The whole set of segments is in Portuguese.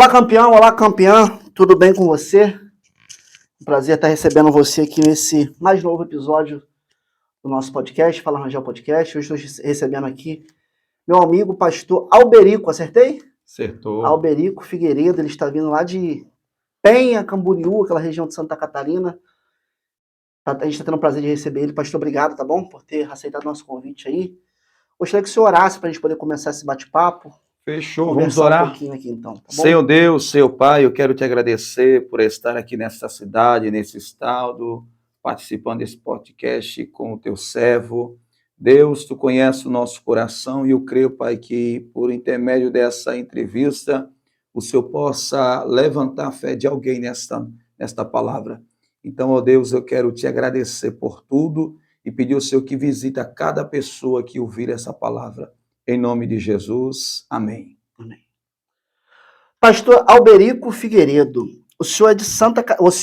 Olá campeã, tudo bem com você? Um prazer estar recebendo você aqui nesse mais novo episódio do nosso podcast, Fala Rangel Podcast. Hoje estou recebendo aqui meu amigo pastor Alberico, acertei? Acertou. Alberico Figueiredo, ele está vindo lá de Penha, Camboriú, aquela região de Santa Catarina. A gente está tendo o prazer de receber ele. Pastor, obrigado, tá bom? Por ter aceitado o nosso convite aí. Gostaria que o senhor orasse para a gente poder começar esse bate-papo. Fechou, vamos Conversar orar. um pouquinho aqui então, tá bom? Senhor Deus, Senhor Pai, eu quero te agradecer por estar aqui nessa cidade, nesse estado, participando desse podcast com o teu servo. Deus, tu conheces o nosso coração e eu creio, Pai, que por intermédio dessa entrevista, o Senhor possa levantar a fé de alguém nesta palavra. Então, ó Deus, eu quero te agradecer por tudo e pedir ao Senhor que visita cada pessoa que ouvir essa palavra. Em nome de Jesus, amém. Amém. Pastor Alberico Figueiredo, o senhor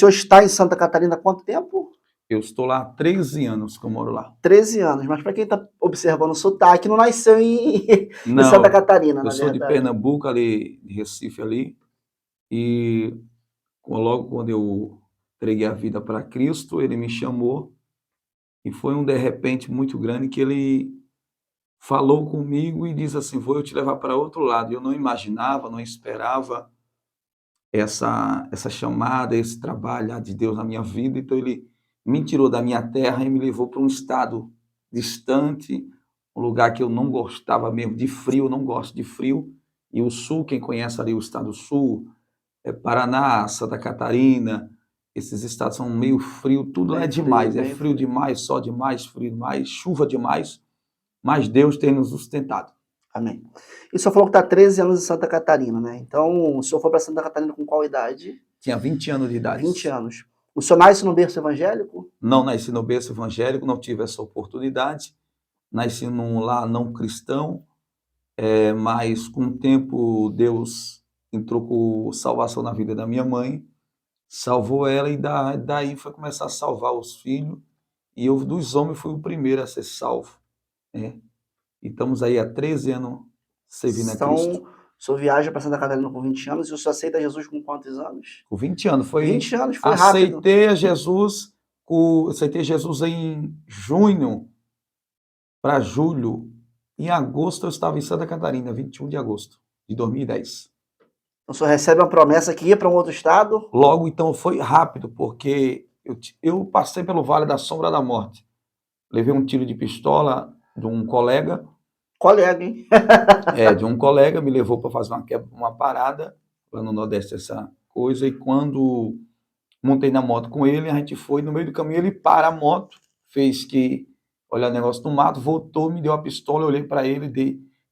está em Santa Catarina há quanto tempo? Eu estou lá há 13 anos que eu moro lá. 13 anos, mas para quem está observando o sotaque, não nasceu em Santa Catarina, eu na sou de verdade. Pernambuco, ali, de Recife ali, e logo quando eu entreguei a vida para Cristo, ele me chamou, e foi um de repente muito grande que ele falou comigo e disse assim, vou eu te levar para outro lado. Eu não imaginava, não esperava essa chamada, esse trabalho de Deus na minha vida, então ele me tirou da minha terra e me levou para um estado distante, um lugar que eu não gostava mesmo de frio, eu não gosto de frio, e o sul, quem conhece ali o estado sul, Paraná, Santa Catarina, esses estados são meio frio, tudo lá é demais, é frio demais, sol demais, frio demais, chuva demais, mas Deus tem nos sustentado. Amém. E o senhor falou que está 13 anos em Santa Catarina, né? Então, o senhor foi para Santa Catarina com qual idade? Tinha 20 anos de idade. 20 anos. O senhor nasce no berço evangélico? Não nasci no berço evangélico, não tive essa oportunidade. Nasci num lar não cristão, mas com o tempo Deus entrou com salvação na vida da minha mãe, salvou ela e daí foi começar a salvar os filhos. E eu, dos homens, fui o primeiro a ser salvo. Né? E estamos aí há 13 anos servindo a Cristo. Então, o senhor viaja para Santa Catarina com 20 anos e o senhor aceita Jesus com quantos anos? Com 20 anos. 20 anos, foi rápido. Aceitei Jesus em junho para julho. Em agosto eu estava em Santa Catarina, 21 de agosto de 2010. Então o senhor recebe uma promessa que ia para um outro estado? Logo, então, foi rápido, porque eu passei pelo Vale da Sombra da Morte. Levei um tiro de pistola de um colega. Colega, hein? De um colega, me levou para fazer uma parada lá no Nordeste, essa coisa, e quando montei na moto com ele, a gente foi, no meio do caminho, ele para a moto, fez que olhar o negócio no mato, voltou, me deu a pistola, eu olhei para ele,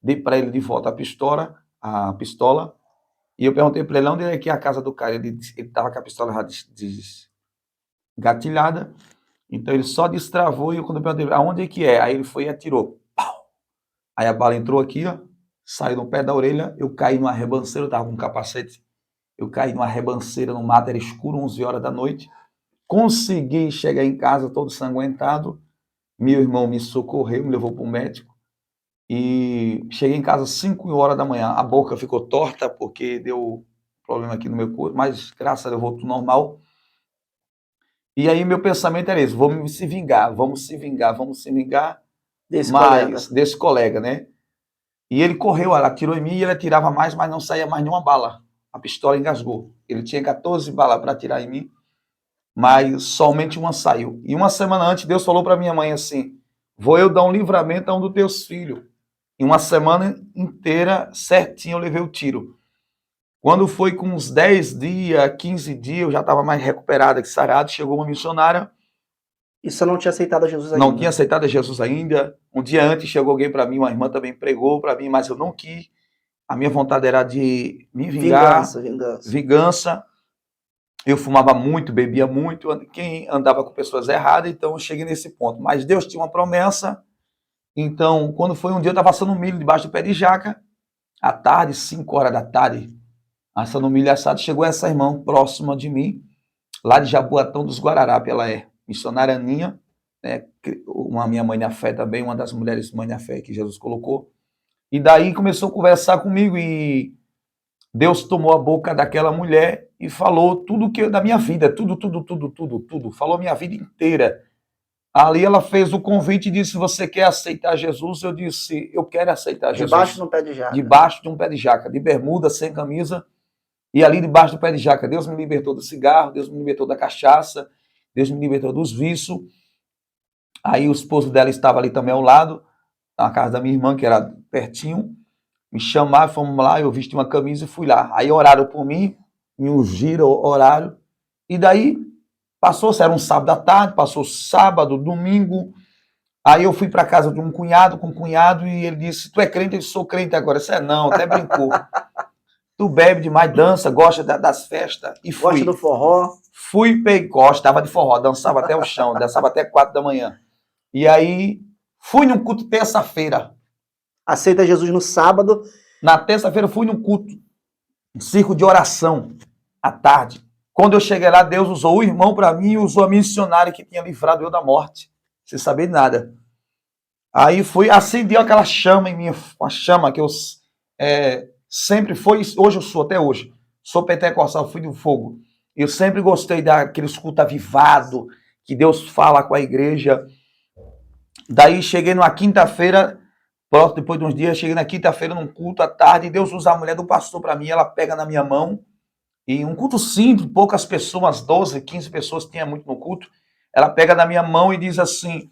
dei para ele de volta a pistola, e eu perguntei para ele onde é que é a casa do cara. Ele estava com a pistola já desgatilhada, então ele só destravou, e eu, quando eu perguntei aonde é que é, aí ele foi e atirou. Pau! Aí a bala entrou aqui, ó, saiu no pé da orelha, eu caí numa rebanceira, eu estava com um capacete, eu caí numa rebanceira no mato, era escuro, 11 horas da noite, consegui chegar em casa todo sanguentado, meu irmão me socorreu, me levou para o médico, e cheguei em casa às 5 horas da manhã, a boca ficou torta, porque deu problema aqui no meu corpo, mas graças a Deus voltou normal. E aí meu pensamento era esse, vamos se vingar desse colega, né? E ele correu, ela atirou em mim e ele atirava mais, mas não saía mais nenhuma bala. A pistola engasgou. Ele tinha 14 balas para atirar em mim, mas somente uma saiu. E uma semana antes, Deus falou para minha mãe assim, vou eu dar um livramento a um dos teus filhos. Em uma semana inteira, certinho, eu levei o tiro. Quando foi com uns 10 dias, 15 dias, eu já estava mais recuperado, sarado, chegou uma missionária. E você não tinha aceitado Jesus ainda? Não tinha aceitado Jesus ainda. Um dia antes chegou alguém para mim, uma irmã também pregou para mim, mas eu não quis. A minha vontade era de me vingar. Vingança. Eu fumava muito, bebia muito, quem andava com pessoas erradas, então eu cheguei nesse ponto. Mas Deus tinha uma promessa. Então, quando foi um dia, eu estava assando milho debaixo do pé de jaca, à tarde, 5 horas da tarde, assando milho assado, chegou essa irmã próxima de mim, lá de Jaboatão dos Guararapes, ela é missionária Aninha, né, uma minha mãe na fé também, uma das mulheres mãe na fé que Jesus colocou, e daí começou a conversar comigo, e Deus tomou a boca daquela mulher e falou tudo que da minha vida, tudo. Falou minha vida inteira. Ali ela fez o convite e disse: você quer aceitar Jesus? Eu disse: eu quero aceitar Jesus. Debaixo de um pé de jaca. Debaixo de um pé de jaca, de bermuda, sem camisa. E ali debaixo do pé de jaca, Deus me libertou do cigarro, Deus me libertou da cachaça, Deus me libertou dos vícios. Aí o esposo dela estava ali também ao lado, na casa da minha irmã, que era pertinho. Me chamaram, fomos lá, eu vesti uma camisa e fui lá. Aí oraram por mim, me ungiram, horário. E daí passou, era um sábado à tarde, passou sábado, domingo. Aí eu fui para casa de um cunhado, com um cunhado, e ele disse: tu é crente? Eu disse: sou crente agora. Eu disse: não, até brincou. Tu bebe demais, dança, gosta das festas. E fui. Gosta do forró. Fui, gostava de forró, dançava até o chão, dançava até 4 da manhã. E aí fui num culto terça-feira. Aceita Jesus no sábado. Na terça-feira fui num culto, um circo de oração, à tarde. Quando eu cheguei lá, Deus usou o irmão para mim e usou a missionária que tinha livrado eu da morte, sem saber de nada. Aí fui, acendeu aquela chama em mim, uma chama que eu sempre foi, hoje eu sou, até hoje. Sou pentecostal, fui do fogo. Eu sempre gostei daqueles cultos avivados, que Deus fala com a igreja. Daí cheguei numa quinta-feira, depois de uns dias, cheguei na quinta-feira num culto à tarde, e Deus usa a mulher do pastor para mim, ela pega na minha mão, e um culto simples, poucas pessoas, 12, 15 pessoas tinha muito no culto, ela pega na minha mão e diz assim: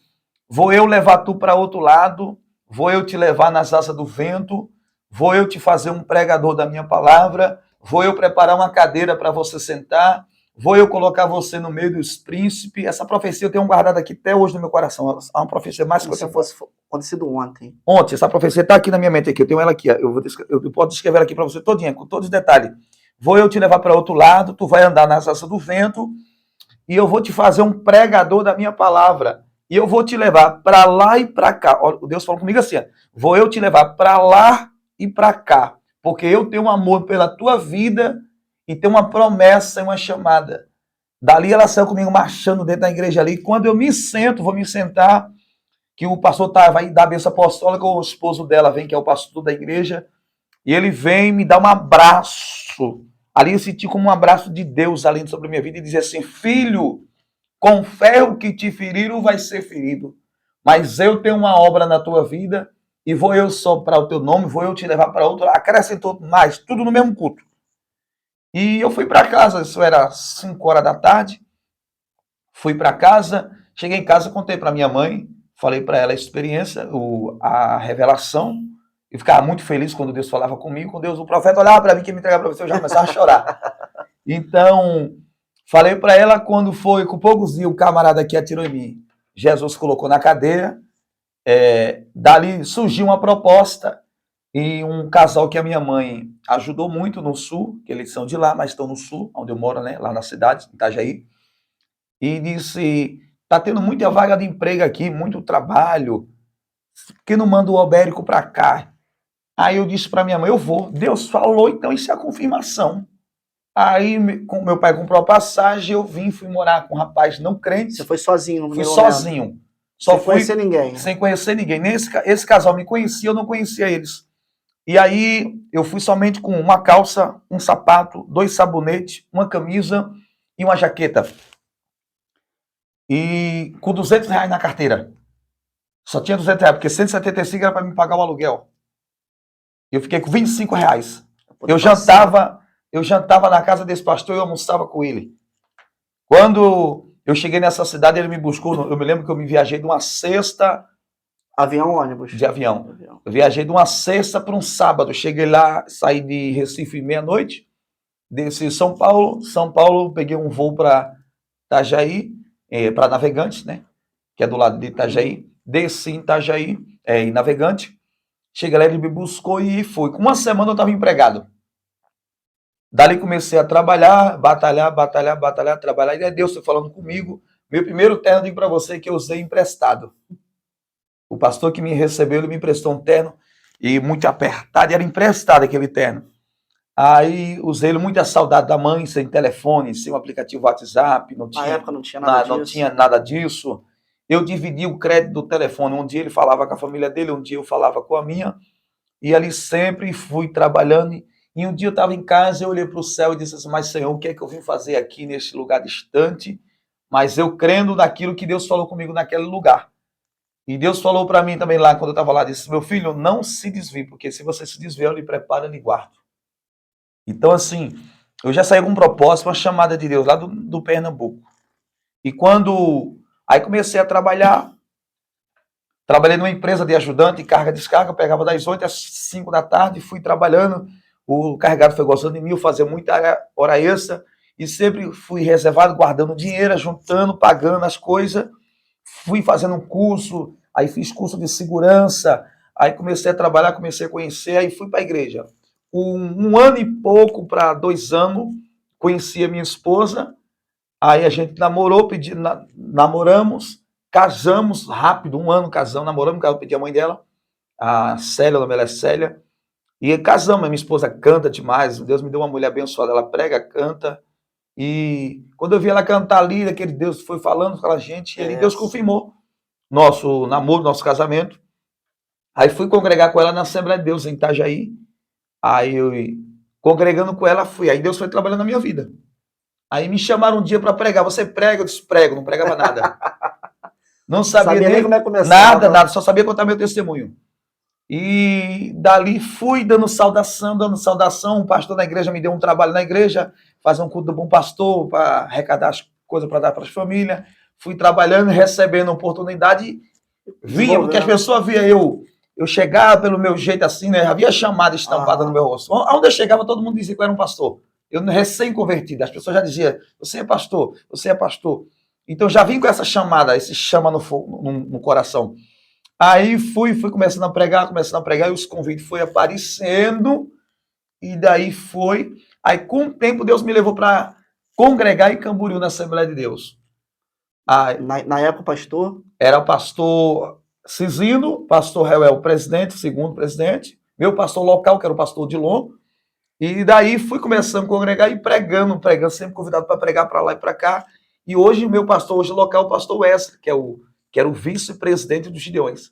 vou eu levar tu para outro lado, vou eu te levar nas asas do vento, vou eu te fazer um pregador da minha palavra, vou eu preparar uma cadeira para você sentar, vou eu colocar você no meio dos príncipes. Essa profecia eu tenho guardada aqui até hoje no meu coração. É uma profecia mais que se fosse acontecido ontem. Ontem, essa profecia está aqui na minha mente, aqui. Eu tenho ela aqui. Eu posso descrever ela aqui para você todinha, com todos os detalhes. Vou eu te levar para outro lado, tu vai andar nas asas do vento, e eu vou te fazer um pregador da minha palavra. E eu vou te levar para lá e para cá. Ó, Deus falou comigo assim: vou eu te levar para lá e para cá, porque eu tenho um amor pela tua vida e tenho uma promessa e uma chamada. Dali ela saiu comigo marchando dentro da igreja ali. Quando eu me sento, vou me sentar, que o pastor vai dar a bênção apostólica, o esposo dela vem, que é o pastor da igreja, e ele vem me dar um abraço. Ali eu senti como um abraço de Deus ali sobre a minha vida e dizer assim: filho, com ferro que te feriram vai ser ferido, mas eu tenho uma obra na tua vida e vou eu soprar o teu nome, vou eu te levar para outro. Acrescentou mais, tudo no mesmo culto. E eu fui para casa, isso era 5 horas da tarde, fui para casa, cheguei em casa, contei para minha mãe, falei para ela a experiência, a revelação. Eu ficava muito feliz quando Deus falava comigo, quando Deus, o profeta olhava para mim, que me entregava para você, eu já começava a chorar. Então, falei para ela, quando foi, com poucos dias, o camarada aqui atirou em mim. Jesus colocou na cadeira, dali surgiu uma proposta, e um casal que a minha mãe ajudou muito no sul, que eles são de lá, mas estão no sul, onde eu moro, né, lá na cidade, em Itajaí, e disse: tá tendo muita vaga de emprego aqui, muito trabalho, por que não manda o Albérico para cá? Aí eu disse para minha mãe: eu vou. Deus falou, então isso é a confirmação. Aí meu pai comprou a passagem, eu vim, fui morar com um rapaz não crente. Você foi sozinho no Fui sozinho. Só sem conhecer ninguém. Sem conhecer ninguém. Esse casal me conhecia, eu não conhecia eles. E aí eu fui somente com uma calça, um sapato, 2 sabonetes, uma camisa e uma jaqueta. E com R$200 na carteira. Só tinha R$200, porque 175 era para me pagar o aluguel. Eu fiquei com R$25. Eu jantava na casa desse pastor e eu almoçava com ele. Quando eu cheguei nessa cidade, ele me buscou. Eu me lembro que eu me viajei de uma sexta. Avião ou ônibus? De avião. Eu viajei de uma sexta para um sábado. Cheguei lá, saí de Recife meia-noite. Desci em São Paulo, peguei um voo para Itajaí, para Navegantes, né? Que é do lado de Itajaí. Desci em Itajaí, em Navegante. Cheguei lá, ele me buscou e fui. Com uma semana eu estava empregado. Dali comecei a trabalhar, batalhar, trabalhar. E é Deus falando comigo. Meu primeiro terno, digo para você, que eu usei emprestado. O pastor que me recebeu, ele me emprestou um terno e muito apertado, e era emprestado aquele terno. Aí usei ele, muita saudade da mãe, sem telefone, sem o aplicativo WhatsApp. Na época não tinha nada disso. Não tinha nada disso. Eu dividi o crédito do telefone. Um dia ele falava com a família dele, um dia eu falava com a minha. E ali sempre fui trabalhando E um dia eu estava em casa, eu olhei para o céu e disse assim, mas Senhor, o que é que eu vim fazer aqui neste lugar distante? Mas eu crendo naquilo que Deus falou comigo naquele lugar. E Deus falou para mim também lá, quando eu estava lá, disse, meu filho, não se desvie, porque se você se desviar, eu lhe preparo e lhe guardo. Então, assim, eu já saí com um propósito, uma chamada de Deus lá do Pernambuco. E quando... Aí comecei a trabalhar, trabalhei numa empresa de ajudante, carga e descarga, pegava das 8 às 5 da tarde, fui trabalhando, o carregado foi gostando de mim, eu fazia muita hora extra, e sempre fui reservado, guardando dinheiro, juntando, pagando as coisas, fui fazendo um curso, aí fiz curso de segurança, aí comecei a trabalhar, comecei a conhecer, aí fui para a igreja. Um ano e pouco para 2 anos, conheci a minha esposa, aí a gente namorou, namoramos, casamos rápido, 1 ano casamos, namoramos, eu pedi a mãe dela, a Célia, o nome dela é Célia, e casamos, a minha esposa canta demais, Deus me deu uma mulher abençoada, ela prega, canta, e quando eu vi ela cantar ali, aquele Deus foi falando com a gente, e ali Deus confirmou nosso namoro, nosso casamento. Aí fui congregar com ela na Assembleia de Deus em Itajaí, aí eu congregando com ela fui, aí Deus foi trabalhando na minha vida. Aí me chamaram um dia para pregar, você prega? Eu disse, prego, não pregava nada. Não sabia nem como é que começava. Nada, só sabia contar meu testemunho. E dali fui dando saudação, o pastor da igreja me deu um trabalho na igreja, fazer um culto do bom pastor, para arrecadar as coisas para dar para as famílias. Fui trabalhando, recebendo oportunidade, via, porque as pessoas viam eu chegava pelo meu jeito assim, né? Havia chamada estampada no meu rosto. Onde eu chegava, todo mundo dizia que eu era um pastor. Eu recém-convertido, as pessoas já diziam, você é pastor, você é pastor. Então já vim com essa chamada, esse chama no coração. Aí fui começando a pregar, e os convites foi aparecendo, e daí foi. Aí com o tempo Deus me levou para congregar em Camboriú, na Assembleia de Deus. Aí, na época o pastor? Era o pastor Cisino, pastor Reuel, o presidente, segundo presidente, meu pastor local, que era o pastor Dilon, e daí fui começando a congregar e pregando, sempre convidado para pregar para lá e para cá. E hoje o meu pastor, hoje local, o pastor Wesley, que era o vice-presidente dos Gideões.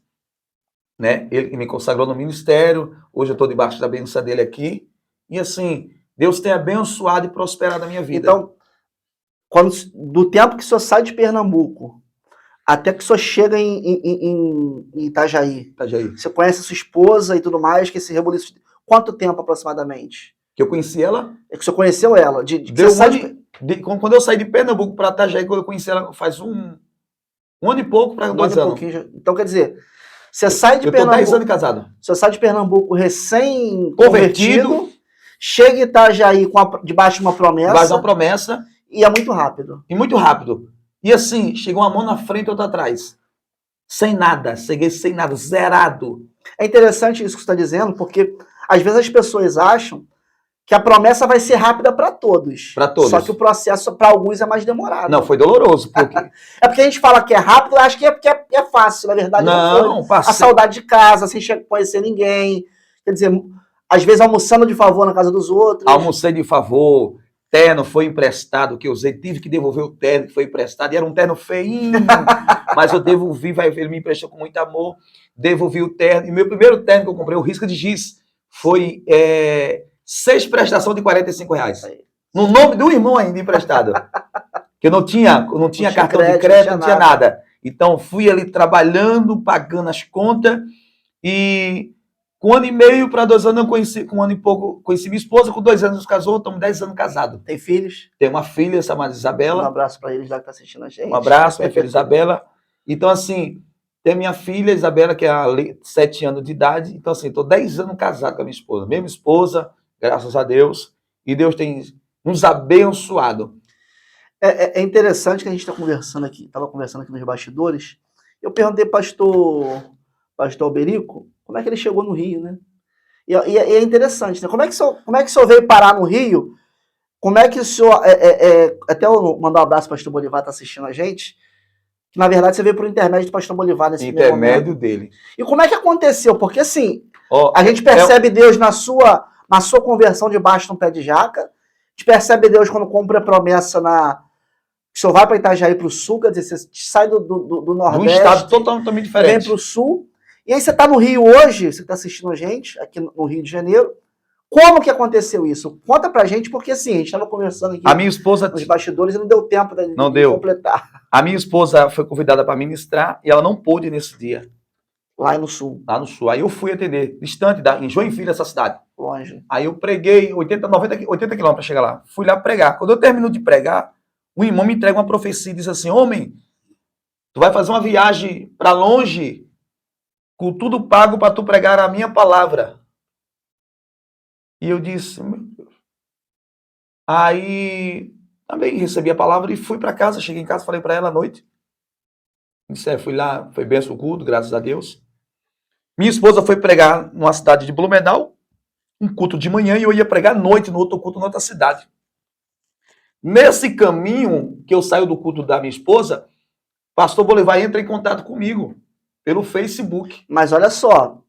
Né? Ele me consagrou no ministério, hoje eu estou debaixo da bênção dele aqui. E assim, Deus tem abençoado e prosperado a minha vida. Então, do tempo que o senhor sai de Pernambuco até que o senhor chega em Itajaí, você conhece a sua esposa e tudo mais, que esse rebuliço... Quanto tempo aproximadamente? Que eu conheci ela? É que o senhor conheceu ela? Quando eu saí de Pernambuco para Itajaí, quando eu conheci ela, faz um ano e pouco para 2 anos. Então, quer dizer, você sai de Pernambuco... Eu tô 10 anos de casado. Você sai de Pernambuco recém-convertido, chega em Itajaí debaixo de uma promessa. Debaixo de uma promessa. E é muito rápido. E muito rápido. E assim, chegou uma mão na frente e outra atrás. Sem nada, cheguei sem nada, zerado. É interessante isso que você está dizendo, porque às vezes as pessoas acham que a promessa vai ser rápida para todos. Para todos. Só que o processo para alguns é mais demorado. Não, foi doloroso. Porque... é porque a gente fala que é rápido, acha que é fácil. Na verdade, não foi. A saudade de casa, sem conhecer ninguém. Quer dizer, às vezes almoçando de favor na casa dos outros. Almocei de favor. Terno foi emprestado, que eu usei, tive que devolver o terno que foi emprestado, e era um terno feinho, mas eu devolvi, ele me emprestou com muito amor, devolvi o terno, e meu primeiro terno que eu comprei, o risca de giz, foi 6 prestações de R$45, no nome do irmão ainda emprestado, que eu não tinha cartão de crédito, não tinha nada. Então fui ali trabalhando, pagando as contas, e com 1 ano e meio para 2 anos eu conheci, com 1 ano e pouco conheci minha esposa, com 2 anos nos casou, estamos 10 anos casados. Tem filhos? Tem uma filha chamada Isabela. Um abraço para eles lá que tá assistindo a gente. Um abraço, minha filha Isabela. Então assim, tem minha filha Isabela, que é 7 anos de idade, então assim, estou 10 anos casado com a minha esposa, mesma esposa, graças a Deus, e Deus tem nos abençoado. É interessante que a gente está conversando aqui, estava conversando aqui nos bastidores, eu perguntei pastor Alberico, como é que ele chegou no Rio, né? E é interessante, né? Como é que o senhor veio parar no Rio? Como é que o senhor... até eu mandar um abraço para o pastor Bolivar, está assistindo a gente, que na verdade você veio por intermédio do pastor Bolivar nesse intermédio dele. E como é que aconteceu? Porque assim, a gente percebe Deus na sua conversão debaixo de um pé de jaca, a gente percebe Deus quando cumpre a promessa que o senhor vai para Itajaí para o sul, quer dizer, você sai do Nordeste... Um estado totalmente diferente. Vem para o sul. E aí você está no Rio hoje, você está assistindo a gente, aqui no Rio de Janeiro. Como que aconteceu isso? Conta pra gente, porque assim, a gente estava conversando aqui A minha esposa... nos bastidores e não deu tempo de Não deu. completar. A minha esposa foi convidada para ministrar e ela não pôde nesse dia. Lá no sul. Lá no sul. Aí eu fui atender, distante, em Joinville, essa cidade. Longe. Aí eu preguei 80 quilômetros para chegar lá. Fui lá pregar. Quando eu termino de pregar, o irmão me entrega uma profecia e diz assim: homem, tu vai fazer uma viagem para longe, com tudo pago para tu pregar a minha palavra. E eu disse, meu Deus. Aí também recebi a palavra e fui para casa. Cheguei em casa, falei para ela à noite. Disse, fui lá, foi benção o culto, graças a Deus. Minha esposa foi pregar numa cidade de Blumenau, um culto de manhã, e eu ia pregar à noite no outro culto, em outra cidade. Nesse caminho que eu saio do culto da minha esposa, pastor Bolivar entra em contato comigo pelo Facebook. Mas olha só,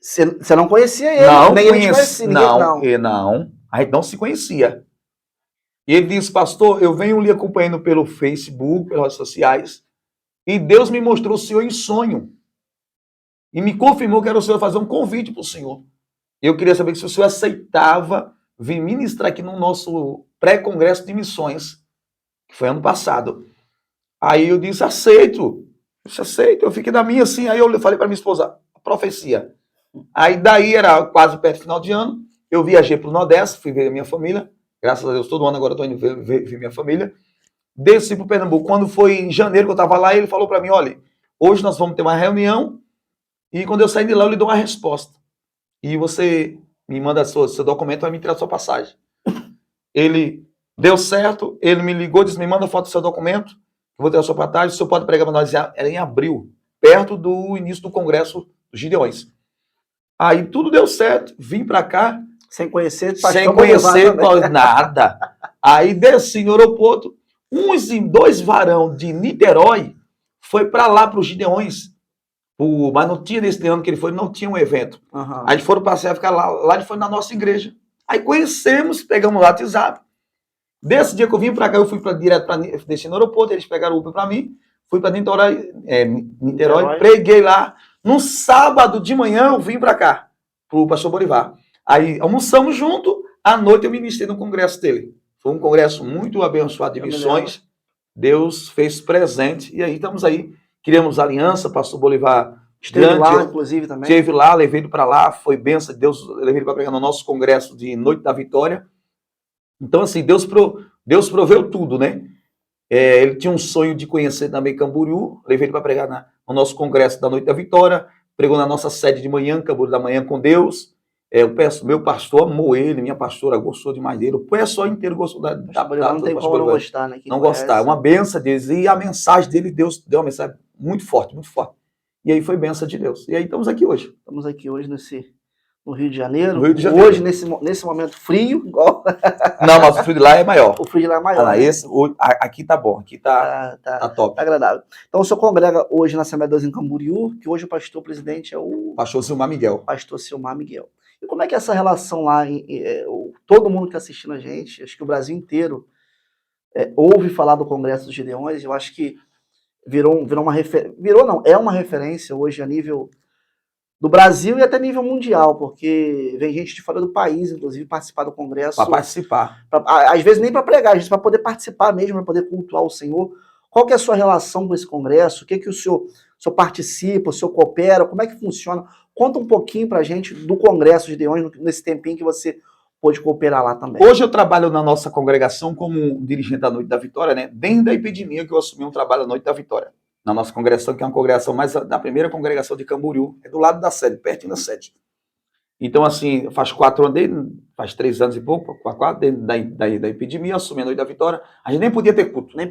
você não conhecia ele, não, nem ele te conhecia. Não, a gente não se conhecia. E ele disse, pastor, eu venho lhe acompanhando pelo Facebook, pelas redes sociais, e Deus me mostrou o senhor em sonho. E me confirmou que era o senhor fazer um convite para o senhor. Eu queria saber se o senhor aceitava vir ministrar aqui no nosso pré-congresso de missões, que foi ano passado. Aí eu disse, aceito. Eu fiquei da minha assim. Aí eu falei para minha esposa, profecia. Aí daí era quase perto do final de ano. Eu viajei para o Nordeste, fui ver a minha família. Graças a Deus, todo ano agora eu estou indo ver minha família. Desci para o Pernambuco. Quando foi em janeiro que eu estava lá, ele falou para mim, olha, hoje nós vamos ter uma reunião e quando eu sair de lá eu lhe dou uma resposta. E você me manda seu documento, vai me tirar sua passagem. Ele deu certo, ele me ligou, disse, me manda foto do seu documento, eu vou tirar sua passagem, o senhor pode pregar para nós. Era em abril, perto do início do congresso dos Gideões. Aí tudo deu certo, vim para cá. Sem conhecer nada. Aí desci no aeroporto, dois varão de Niterói foi para lá, para os Gideões, mas não tinha nesse ano que ele foi, não tinha um evento. Uhum. Aí foram passear, ficar lá ele foi na nossa igreja. Aí conhecemos, pegamos o WhatsApp. Desse dia que eu vim para cá, eu fui direto para desci no aeroporto, eles pegaram o Uber para mim, fui para Niterói, preguei lá. No sábado de manhã eu vim para cá, para o pastor Bolivar. Aí almoçamos junto, à noite eu ministrei no congresso dele. Foi um congresso muito abençoado de missões. Deus fez presente e aí estamos aí. Criamos aliança, pastor Bolivar esteve lá, inclusive, também. Esteve lá, levei ele para lá, foi bênção de Deus, levei ele para pregar no nosso congresso de Noite da Vitória. Então, assim, Deus proveu tudo, né? Ele tinha um sonho de conhecer também Camboriú, levei ele para pregar no nosso congresso da Noite da Vitória, pregou na nossa sede de manhã, Camboriú da Manhã com Deus. Meu pastor amou ele, minha pastora gostou demais dele, o pessoal inteiro gostou da não tem como não gostar, né? Não gostar, é uma benção deles. E a mensagem dele, Deus deu uma mensagem muito forte, muito forte. E aí foi benção de Deus. E aí estamos aqui hoje. Estamos aqui hoje no Rio de Janeiro. No Rio de Janeiro. Hoje, nesse momento frio, igual... Não, mas o frio de lá é maior. O frio de lá é maior. Aqui tá bom, aqui tá top. Tá agradável. Então o senhor congrega hoje na Assembleia de Deus em Camboriú, que hoje o pastor-presidente é o... Pastor Silmar Miguel. Pastor Silmar Miguel. E como é que é essa relação lá? Todo mundo que está assistindo a gente, acho que o Brasil inteiro ouve falar do Congresso dos Gideões. Eu acho que é uma referência hoje a nível do Brasil e até nível mundial, porque vem gente de fora do país, inclusive, participar do Congresso. Para participar. Às vezes nem para pregar, às vezes para poder participar mesmo, para poder cultuar o Senhor. Qual que é a sua relação com esse Congresso? O que o senhor participa, o senhor coopera? Como é que funciona? Conta um pouquinho para a gente do Congresso de Gideões, nesse tempinho que você pôde cooperar lá também. Hoje eu trabalho na nossa congregação como dirigente da Noite da Vitória, né? Desde a epidemia que eu assumi um trabalho na Noite da Vitória. Na nossa congregação, que é uma congregação mais da primeira congregação de Camboriú, é do lado da sede, pertinho da sede. Então, assim, faz 3 anos e pouco, 4, da epidemia, eu assumi a Noite da Vitória. A gente nem podia ter culto. Nem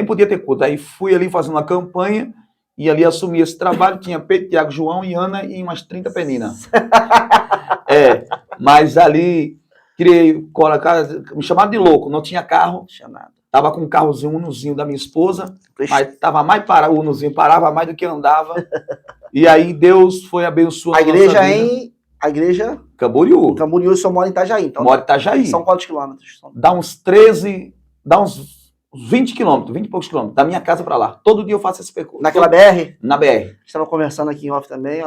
podia ter culto. Aí fui ali fazendo uma campanha e ali assumi esse trabalho. Tinha Pedro, Tiago, João e Ana e umas 30 peninas. Mas ali... me chamaram de louco, não tinha carro, tava com um carrozinho, Unozinho da minha esposa, mas tava mais parado, o Unozinho parava mais do que andava, e aí Deus foi abençoando a igreja Camboriú. Em Camboriú, eu só moro em Itajaí. Então, moro em Itajaí. São quantos quilômetros? Dá uns 20 quilômetros, 20 e poucos quilômetros, da minha casa para lá. Todo dia eu faço esse percurso. Naquela BR? Na BR. Estava conversando aqui em off também,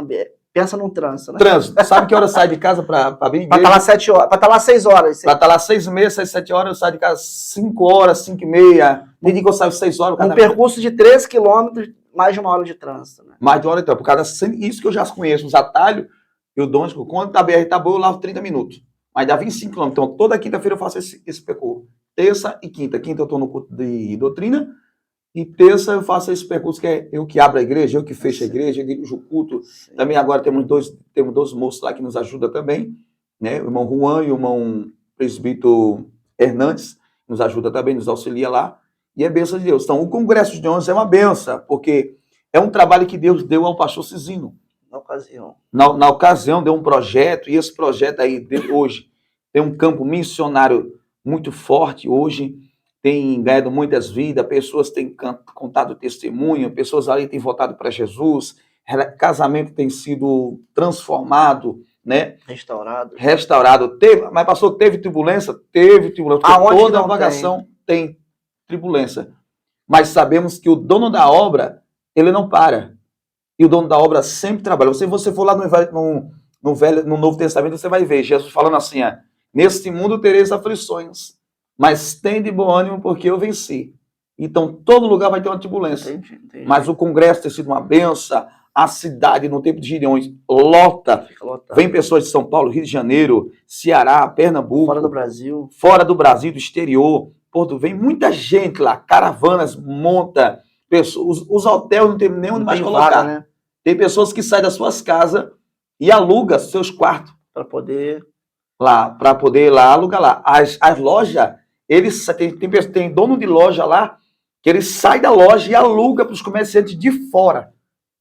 pensa num trânsito, né? Trânsito. Sabe que hora eu saio de casa para vir Pra estar lá 7 horas, pra estar lá 6 horas. Para estar lá 6h30, 6, 7 horas, eu saio de casa 5 horas, 5h30. Tem dia que eu saio 6 horas. Um percurso de 13 quilômetros, mais de 1 hora de trânsito, né? Mais de 1 hora então. Por causa isso que eu já conheço, os atalhos, eu dou, quando a BR tá boa, eu lavo 30 minutos. Mas dá 25 km. Então, toda quinta-feira eu faço esse percurso. Terça e quinta. Quinta eu estou no culto de doutrina. E terça eu faço esse percurso que é eu que abro a igreja, eu que fecho a igreja, eu dirijo o culto. Sim. Também agora temos dois moços lá que nos ajudam também, né? O irmão Juan e o irmão presbítero Hernandes nos ajuda também, nos auxilia lá. E é bênção de Deus. Então, o Congresso de Gideões é uma bênção, porque é um trabalho que Deus deu ao pastor Cisino. Na ocasião. Na ocasião, deu um projeto, e esse projeto aí, hoje, tem um campo missionário muito forte, hoje tem ganhado muitas vidas, pessoas têm contado testemunho, pessoas ali têm voltado para Jesus, casamento tem sido transformado, né? Restaurado. Mas pastor, teve turbulência? Teve turbulência. Toda vagação tem turbulência. Mas sabemos que o dono da obra, ele não para. E o dono da obra sempre trabalha. Se você for lá no Novo Testamento, você vai ver Jesus falando assim, neste mundo tereis aflições, mas tem de bom ânimo porque eu venci. Então, todo lugar vai ter uma turbulência. Entendi. Mas o Congresso tem sido uma benção. A cidade, no tempo de Gideões, lota. Vem pessoas de São Paulo, Rio de Janeiro, Ceará, Pernambuco. Fora do Brasil, do exterior. Porto, vem muita gente lá. Caravanas, monta. Pessoas, os hotéis não tem nem onde mais colocar. Vaga, né? Tem pessoas que saem das suas casas e alugam seus quartos. Para poder alugar lá. As lojas, eles tem dono de loja lá, que ele sai da loja e aluga para os comerciantes de fora.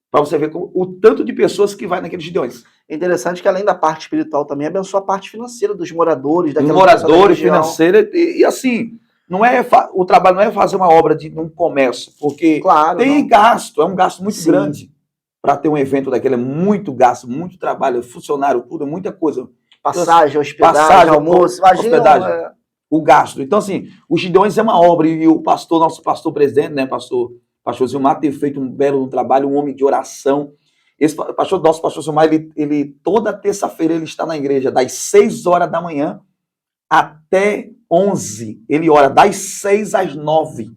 Para você ver o tanto de pessoas que vai naqueles Gideões. É interessante que além da parte espiritual também abençoa a parte financeira dos moradores. Financeira, e assim, o trabalho não é fazer uma obra de um comércio, porque tem gasto, é um gasto muito grande. Para ter um evento daquele é muito gasto, muito trabalho, funcionário, tudo, é muita coisa. Passagem, hospedagem, almoço, hospedagem, o gasto. Então, assim, os Gideões é uma obra, e o pastor, nosso pastor presidente, né, pastor Zilmar, tem feito um belo trabalho, um homem de oração. Nosso pastor Zilmar, ele toda terça-feira ele está na igreja, das 6 horas da manhã até 11. Ele ora das 6 às 9.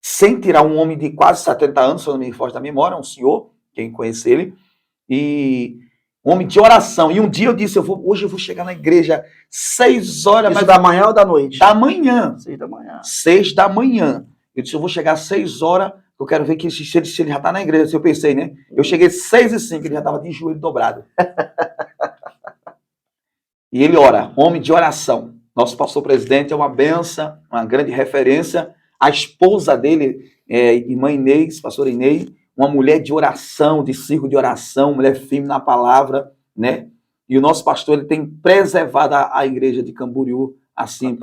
Sem tirar, um homem de quase 70 anos, se eu não me foge da memória, um senhor, quem conhece ele, e um homem de oração. E um dia eu disse, hoje eu vou chegar na igreja 6 horas... Isso da manhã ou da noite? Da manhã. 6 da manhã. 6 da manhã. Eu disse, eu vou chegar às 6 horas, eu quero ver se ele já está na igreja. Eu pensei, né? Eu cheguei 6h05, ele já estava de joelho dobrado. E ele ora, homem de oração. Nosso pastor presidente é uma benção, uma grande referência. A esposa dele, irmã Inês, pastora Inês, uma mulher de oração, de círculo de oração, mulher firme na palavra, né? E o nosso pastor, ele tem preservado a igreja de Camboriú, assim,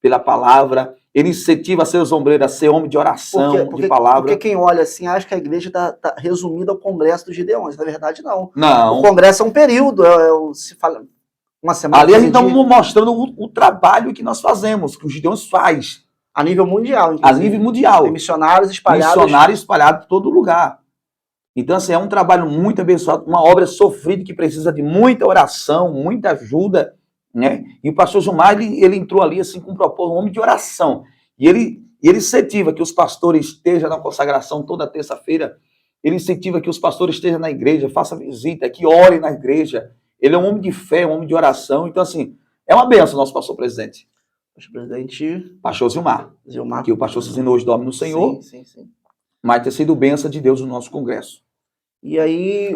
pela palavra. Ele incentiva a ser ombreiros, a ser homem de oração, de palavra. Porque quem olha assim, acha que a igreja está resumida ao Congresso dos Gideões. Na verdade, não. Não. O Congresso é um período, se fala, uma semana. Ali a gente está mostrando o trabalho que nós fazemos, que os Gideões faz. A nível mundial, inclusive. A nível mundial. Tem missionários espalhados. Missionários espalhados por todo lugar. Então, assim, é um trabalho muito abençoado, uma obra sofrida que precisa de muita oração, muita ajuda, né? E o pastor Zilmar, ele entrou ali, assim, com um propósito, um homem de oração. E ele incentiva que os pastores estejam na consagração toda terça-feira. Ele incentiva que os pastores estejam na igreja, façam visita, que orem na igreja. Ele é um homem de fé, um homem de oração. Então, assim, é uma benção o nosso pastor presidente. Pastor Zilmar. Que o pastor Cisino hoje dorme no Senhor. Sim. Mas tem sido bênção de Deus no nosso congresso. E aí,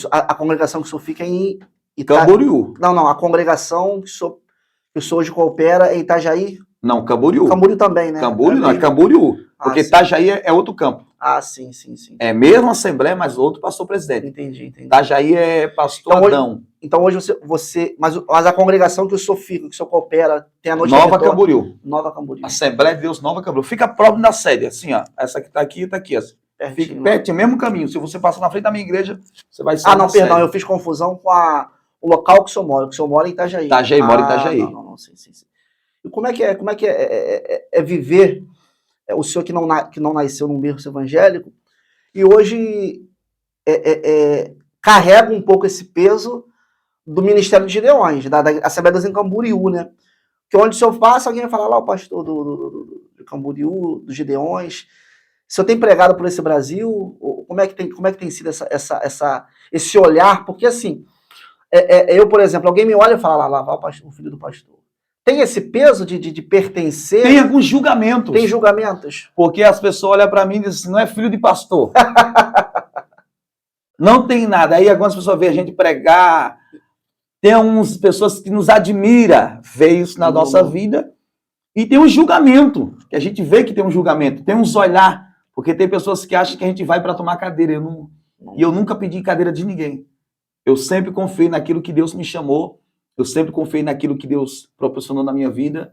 a congregação que o senhor fica em Camboriú. Não, a congregação que o senhor hoje coopera é em Itajaí? Não, Camboriú. Camboriú também, né? É Camboriú. Porque Itajaí é outro campo. Sim. É mesmo assembleia, mas outro pastor presidente. Entendi. Itajaí é pastor Adão. Então hoje você... Mas a congregação que o senhor fica, que o senhor coopera, tem a noite Nova Camboriú. Nova Camboriú. Assembleia de Deus Nova Camboriú. Fica próximo da sede, assim, ó. Essa que tá aqui. Assim. Fica perto, mesmo caminho. Se você passar na frente da minha igreja, você vai sair. Não, perdão, eu fiz confusão com o local que o senhor mora. Que o senhor mora em Itajaí. Itajaí, mora em Itajaí. Não, sim. E como é que é viver o senhor que não nasceu num berço evangélico e hoje carrega um pouco esse peso do Ministério de Gideões, da Assembleia dos em Camboriú, né? Que onde o senhor passa, alguém vai falar lá, o pastor de Camboriú, dos Gideões. O senhor tem pregado por esse Brasil? Como é que tem sido esse olhar? Porque assim, eu, por exemplo, alguém me olha e fala, lá vai o filho do pastor. Tem esse peso de pertencer? Tem alguns julgamentos. Tem julgamentos? Porque as pessoas olham para mim e dizem assim, não é filho de pastor. Não tem nada. Aí algumas pessoas veem a gente pregar. Tem algumas pessoas que nos admiram, vê isso na nossa vida. E tem um julgamento, que a gente vê que tem um julgamento. Tem uns olhar, porque tem pessoas que acham que a gente vai para tomar cadeira. E eu nunca pedi cadeira de ninguém. Eu sempre confiei naquilo que Deus me chamou. Eu sempre confiei naquilo que Deus proporcionou na minha vida.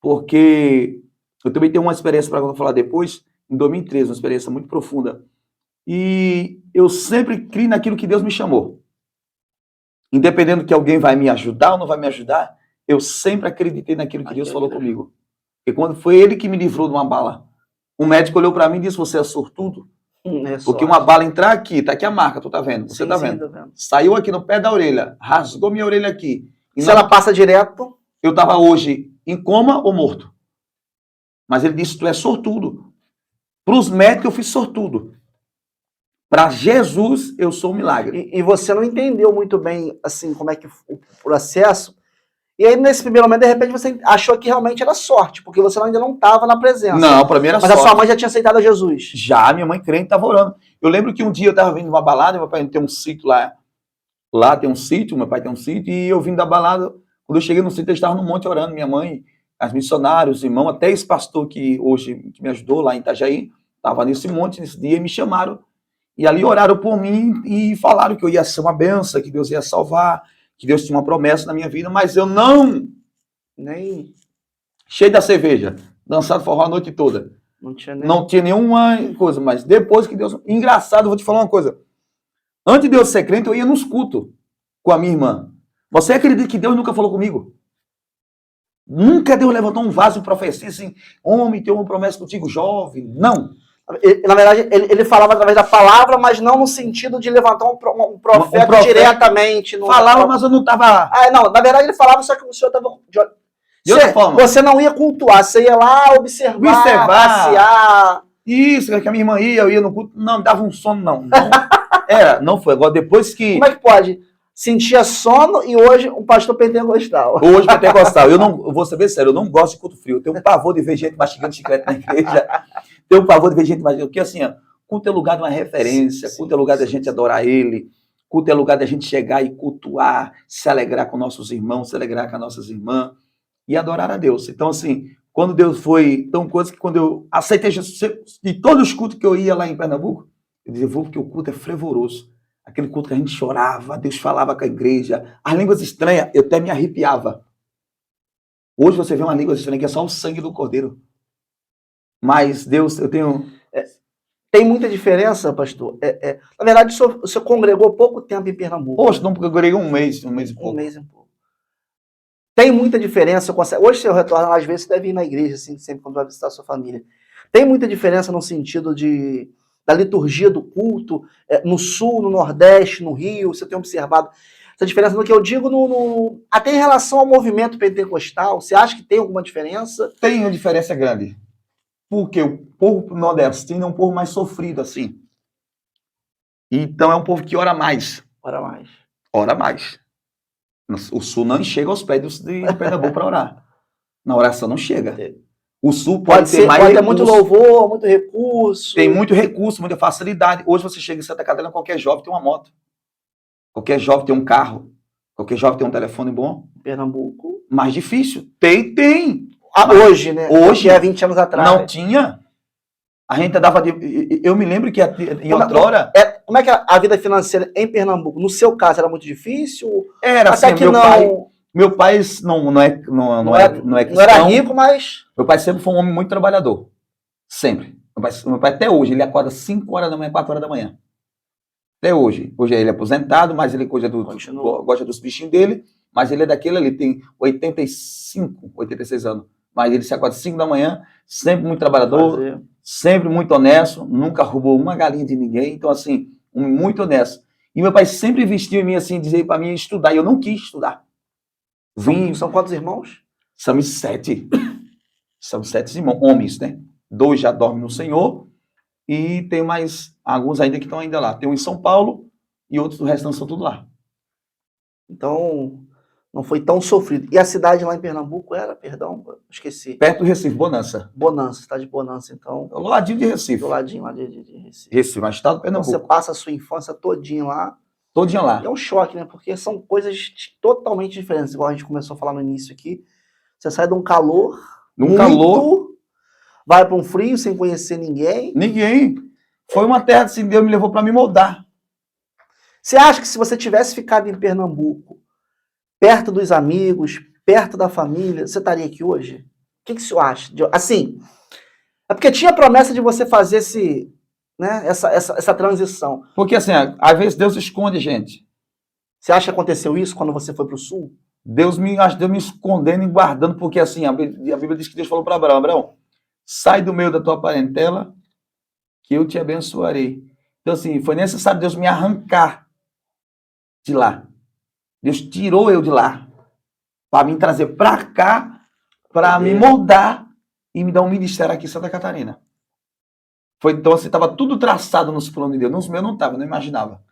Porque eu também tenho uma experiência para eu falar depois, em 2013, uma experiência muito profunda. E eu sempre criei naquilo que Deus me chamou. Independente do que alguém vai me ajudar ou não vai me ajudar, eu sempre acreditei naquilo que Deus falou comigo. E quando foi Ele que me livrou de uma bala. Um médico olhou para mim e disse, você é sortudo? Porque uma bala entrar aqui, tá aqui a marca, tu tá vendo? Você tá vendo? Saiu aqui no pé da orelha, rasgou minha orelha aqui. E se ela passa direto? Eu tava hoje em coma ou morto. Mas ele disse, tu é sortudo. Para os médicos eu fui sortudo. Para Jesus, eu sou um milagre. E você não entendeu muito bem, assim, como é que o processo. E aí, nesse primeiro momento, de repente, você achou que realmente era sorte, porque você ainda não estava na presença. Não, para mim era sorte. Mas a sua mãe já tinha aceitado a Jesus. Já, minha mãe crente estava orando. Eu lembro que um dia eu estava vindo de uma balada, meu pai tem um sítio lá. Lá tem um sítio, meu pai tem um sítio, e eu vim da balada. Quando eu cheguei no sítio, eu estava no monte orando. Minha mãe, as missionários, os irmãos, até esse pastor que hoje que me ajudou lá em Itajaí, estava nesse monte, nesse dia, e me chamaram. E ali oraram por mim e falaram que eu ia ser uma benção, que Deus ia salvar, que Deus tinha uma promessa na minha vida, mas eu nem cheio da cerveja, dançado forró a noite toda. Não tinha nenhuma coisa, mas depois que Deus... Engraçado, vou te falar uma coisa. Antes de eu ser crente, eu ia nos cultos com a minha irmã. Você acredita que Deus nunca falou comigo? Nunca Deus levantou um vaso de profecia assim, homem, tem uma promessa contigo, jovem. Não. Na verdade, ele falava através da palavra, mas não no sentido de levantar um profeta diretamente. Falava, mas eu não estava... Não, na verdade ele falava, só que o senhor estava... Você não ia cultuar, você ia lá observar, passear. Isso, que a minha irmã ia, eu ia no culto. Não, me dava um sono, não. Não foi. Agora, depois que... Como é que pode? Sentia sono e hoje um pastor pentecostal. Hoje pentecostal. Eu vou ser bem sério, eu não gosto de culto frio. Eu tenho um pavor de ver gente mastigando chiclete na igreja. Tenho um pavor de ver gente mastigando. Porque assim, culto é lugar de uma referência, culto é lugar da gente adorar Ele, culto é lugar da gente chegar e cultuar, se alegrar com nossos irmãos, se alegrar com as nossas irmãs e adorar a Deus. Então assim, quando Deus foi tão coisa que quando eu aceitei Jesus, de todos os cultos que eu ia lá em Pernambuco, eu dizia, vou porque o culto é fervoroso. Aquele culto que a gente chorava, Deus falava com a igreja. As línguas estranhas, eu até me arrepiava. Hoje você vê uma língua estranha que é só o sangue do Cordeiro. Mas Deus, eu tenho... Tem muita diferença, pastor? Na verdade, o senhor congregou pouco tempo em Pernambuco. Poxa, não congreguei um mês e pouco. Um mês e pouco. Tem muita diferença? Hoje, se eu retorno, às vezes, você deve ir na igreja, assim, sempre quando vai visitar a sua família. Tem muita diferença no sentido da liturgia do culto, no Sul, no Nordeste, no Rio? Você tem observado essa diferença no que eu digo, até em relação ao movimento pentecostal? Você acha que tem alguma diferença? Tem uma diferença grande. Porque o povo nordestino é um povo mais sofrido, assim. Então é um povo que ora mais. Ora mais. Ora mais. O Sul não chega aos pés de Pernambuco para orar. Na oração não chega. O Sul pode ter mais recurso. Muito louvor, muito recurso. Tem muito recurso, muita facilidade. Hoje você chega em Santa Catarina, qualquer jovem tem uma moto. Qualquer jovem tem um carro. Qualquer jovem tem um telefone bom. Pernambuco. Mais difícil. Tem. Hoje, né? Hoje. Há 20 anos atrás. Não tinha. A gente andava eu me lembro que em outrora... Como é que a vida financeira em Pernambuco, no seu caso, era muito difícil? Era até assim, que meu pai não é cristão. Não era rico, mas... Meu pai sempre foi um homem muito trabalhador. Sempre. Meu pai até hoje, ele acorda 5 horas da manhã, 4 horas da manhã. Até hoje. Hoje ele é aposentado, mas ele gosta dos bichinhos dele, mas ele é daquele, ele tem 85, 86 anos. Mas ele se acorda 5 da manhã, sempre muito trabalhador, sempre muito honesto, nunca roubou uma galinha de ninguém. Então, assim, muito honesto. E meu pai sempre investiu em mim assim, dizer para mim estudar. E eu não quis estudar. São quantos irmãos? Somos 7. São 7 irmãos, homens, né? 2 já dormem no Senhor. E tem mais alguns ainda que estão ainda lá. Tem um em São Paulo e outros do resto não são tudo lá. Então, não foi tão sofrido. E a cidade lá em Pernambuco era, perdão, esqueci. Perto do Recife, Bonança. Bonança, cidade de Bonança, então. Do ladinho de Recife. Do ladinho lá de Recife. Recife, mas estado do Então Pernambuco. você passa a sua infância todinha lá. Todinha lá. E é um choque, né? Porque são coisas totalmente diferentes. Igual a gente começou a falar no início aqui. Você sai de um calor. Calor. Vai para um frio sem conhecer ninguém. Ninguém. Foi uma terra assim, Deus me levou para me moldar. Você acha que se você tivesse ficado em Pernambuco, perto dos amigos, perto da família, você estaria aqui hoje? O que você acha? Assim, é porque tinha a promessa de você fazer essa transição. Porque assim, às vezes Deus esconde a gente. Você acha que aconteceu isso quando você foi para o sul? Deus me escondendo e guardando, porque assim, a Bíblia diz que Deus falou para Abraão, Abraão, sai do meio da tua parentela, que eu te abençoarei. Então assim, foi necessário Deus me arrancar de lá. Deus tirou eu de lá, para me trazer para cá, para me moldar e me dar um ministério aqui em Santa Catarina. Então assim, estava tudo traçado nos planos de Deus. Nos meus não estava, não imaginava.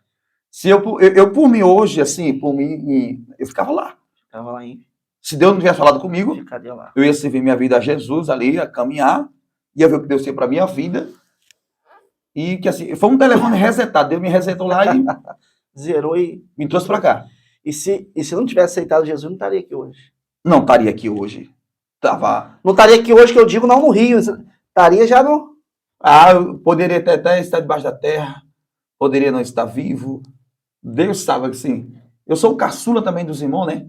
Se eu por mim hoje, assim, por mim, eu ficava lá. Ficava lá, hein? Se Deus não tivesse falado comigo, lá. Eu ia servir minha vida a Jesus ali, a caminhar, ia ver o que Deus tinha para minha vida. E que assim, foi um telefone resetado. Deus me resetou lá e zerou e me trouxe para cá. E se não tivesse aceitado Jesus, não estaria aqui hoje. Não estaria aqui hoje. Não estaria aqui hoje, que eu digo, não no Rio. Estaria já no... eu poderia até estar debaixo da terra. Poderia não estar vivo. Deus sabe, assim. Eu sou o caçula também dos irmãos, né?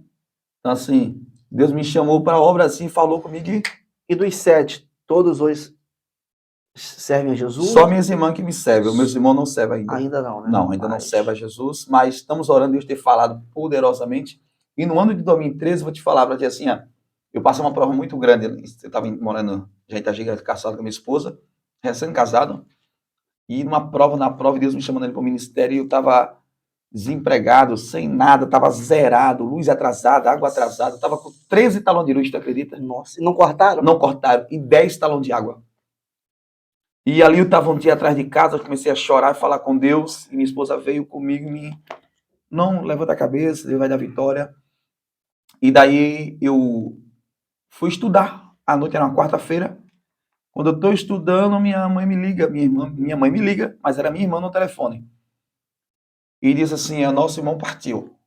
Então, assim, Deus me chamou para a obra assim, falou comigo. E dos 7, todos hoje servem a Jesus? Só minhas irmãs que me servem. Os meus irmãos não servem ainda. Ainda não, né? Não, ainda não servem a Jesus. Mas estamos orando, Deus ter falado poderosamente. E no ano de 2013, vou te falar para ti assim, eu passei uma prova muito grande. Eu estava morando já em Itagiga, casado com a minha esposa, recém-casado. E na prova, Deus me chamando para o ministério, e eu estava desempregado, sem nada, estava zerado, luz atrasada, água atrasada, estava com 13 talões de luz, tu acredita? Nossa, e não cortaram? Não cortaram, e 10 talões de água. E ali eu estava um dia atrás de casa, eu comecei a chorar, falar com Deus, e minha esposa veio comigo e não, levanta a cabeça, Deus vai dar vitória. E daí eu fui estudar, à noite era uma quarta-feira. Quando eu estou estudando, minha mãe me liga, minha mãe me liga, mas era minha irmã no telefone. E diz assim, nosso irmão partiu.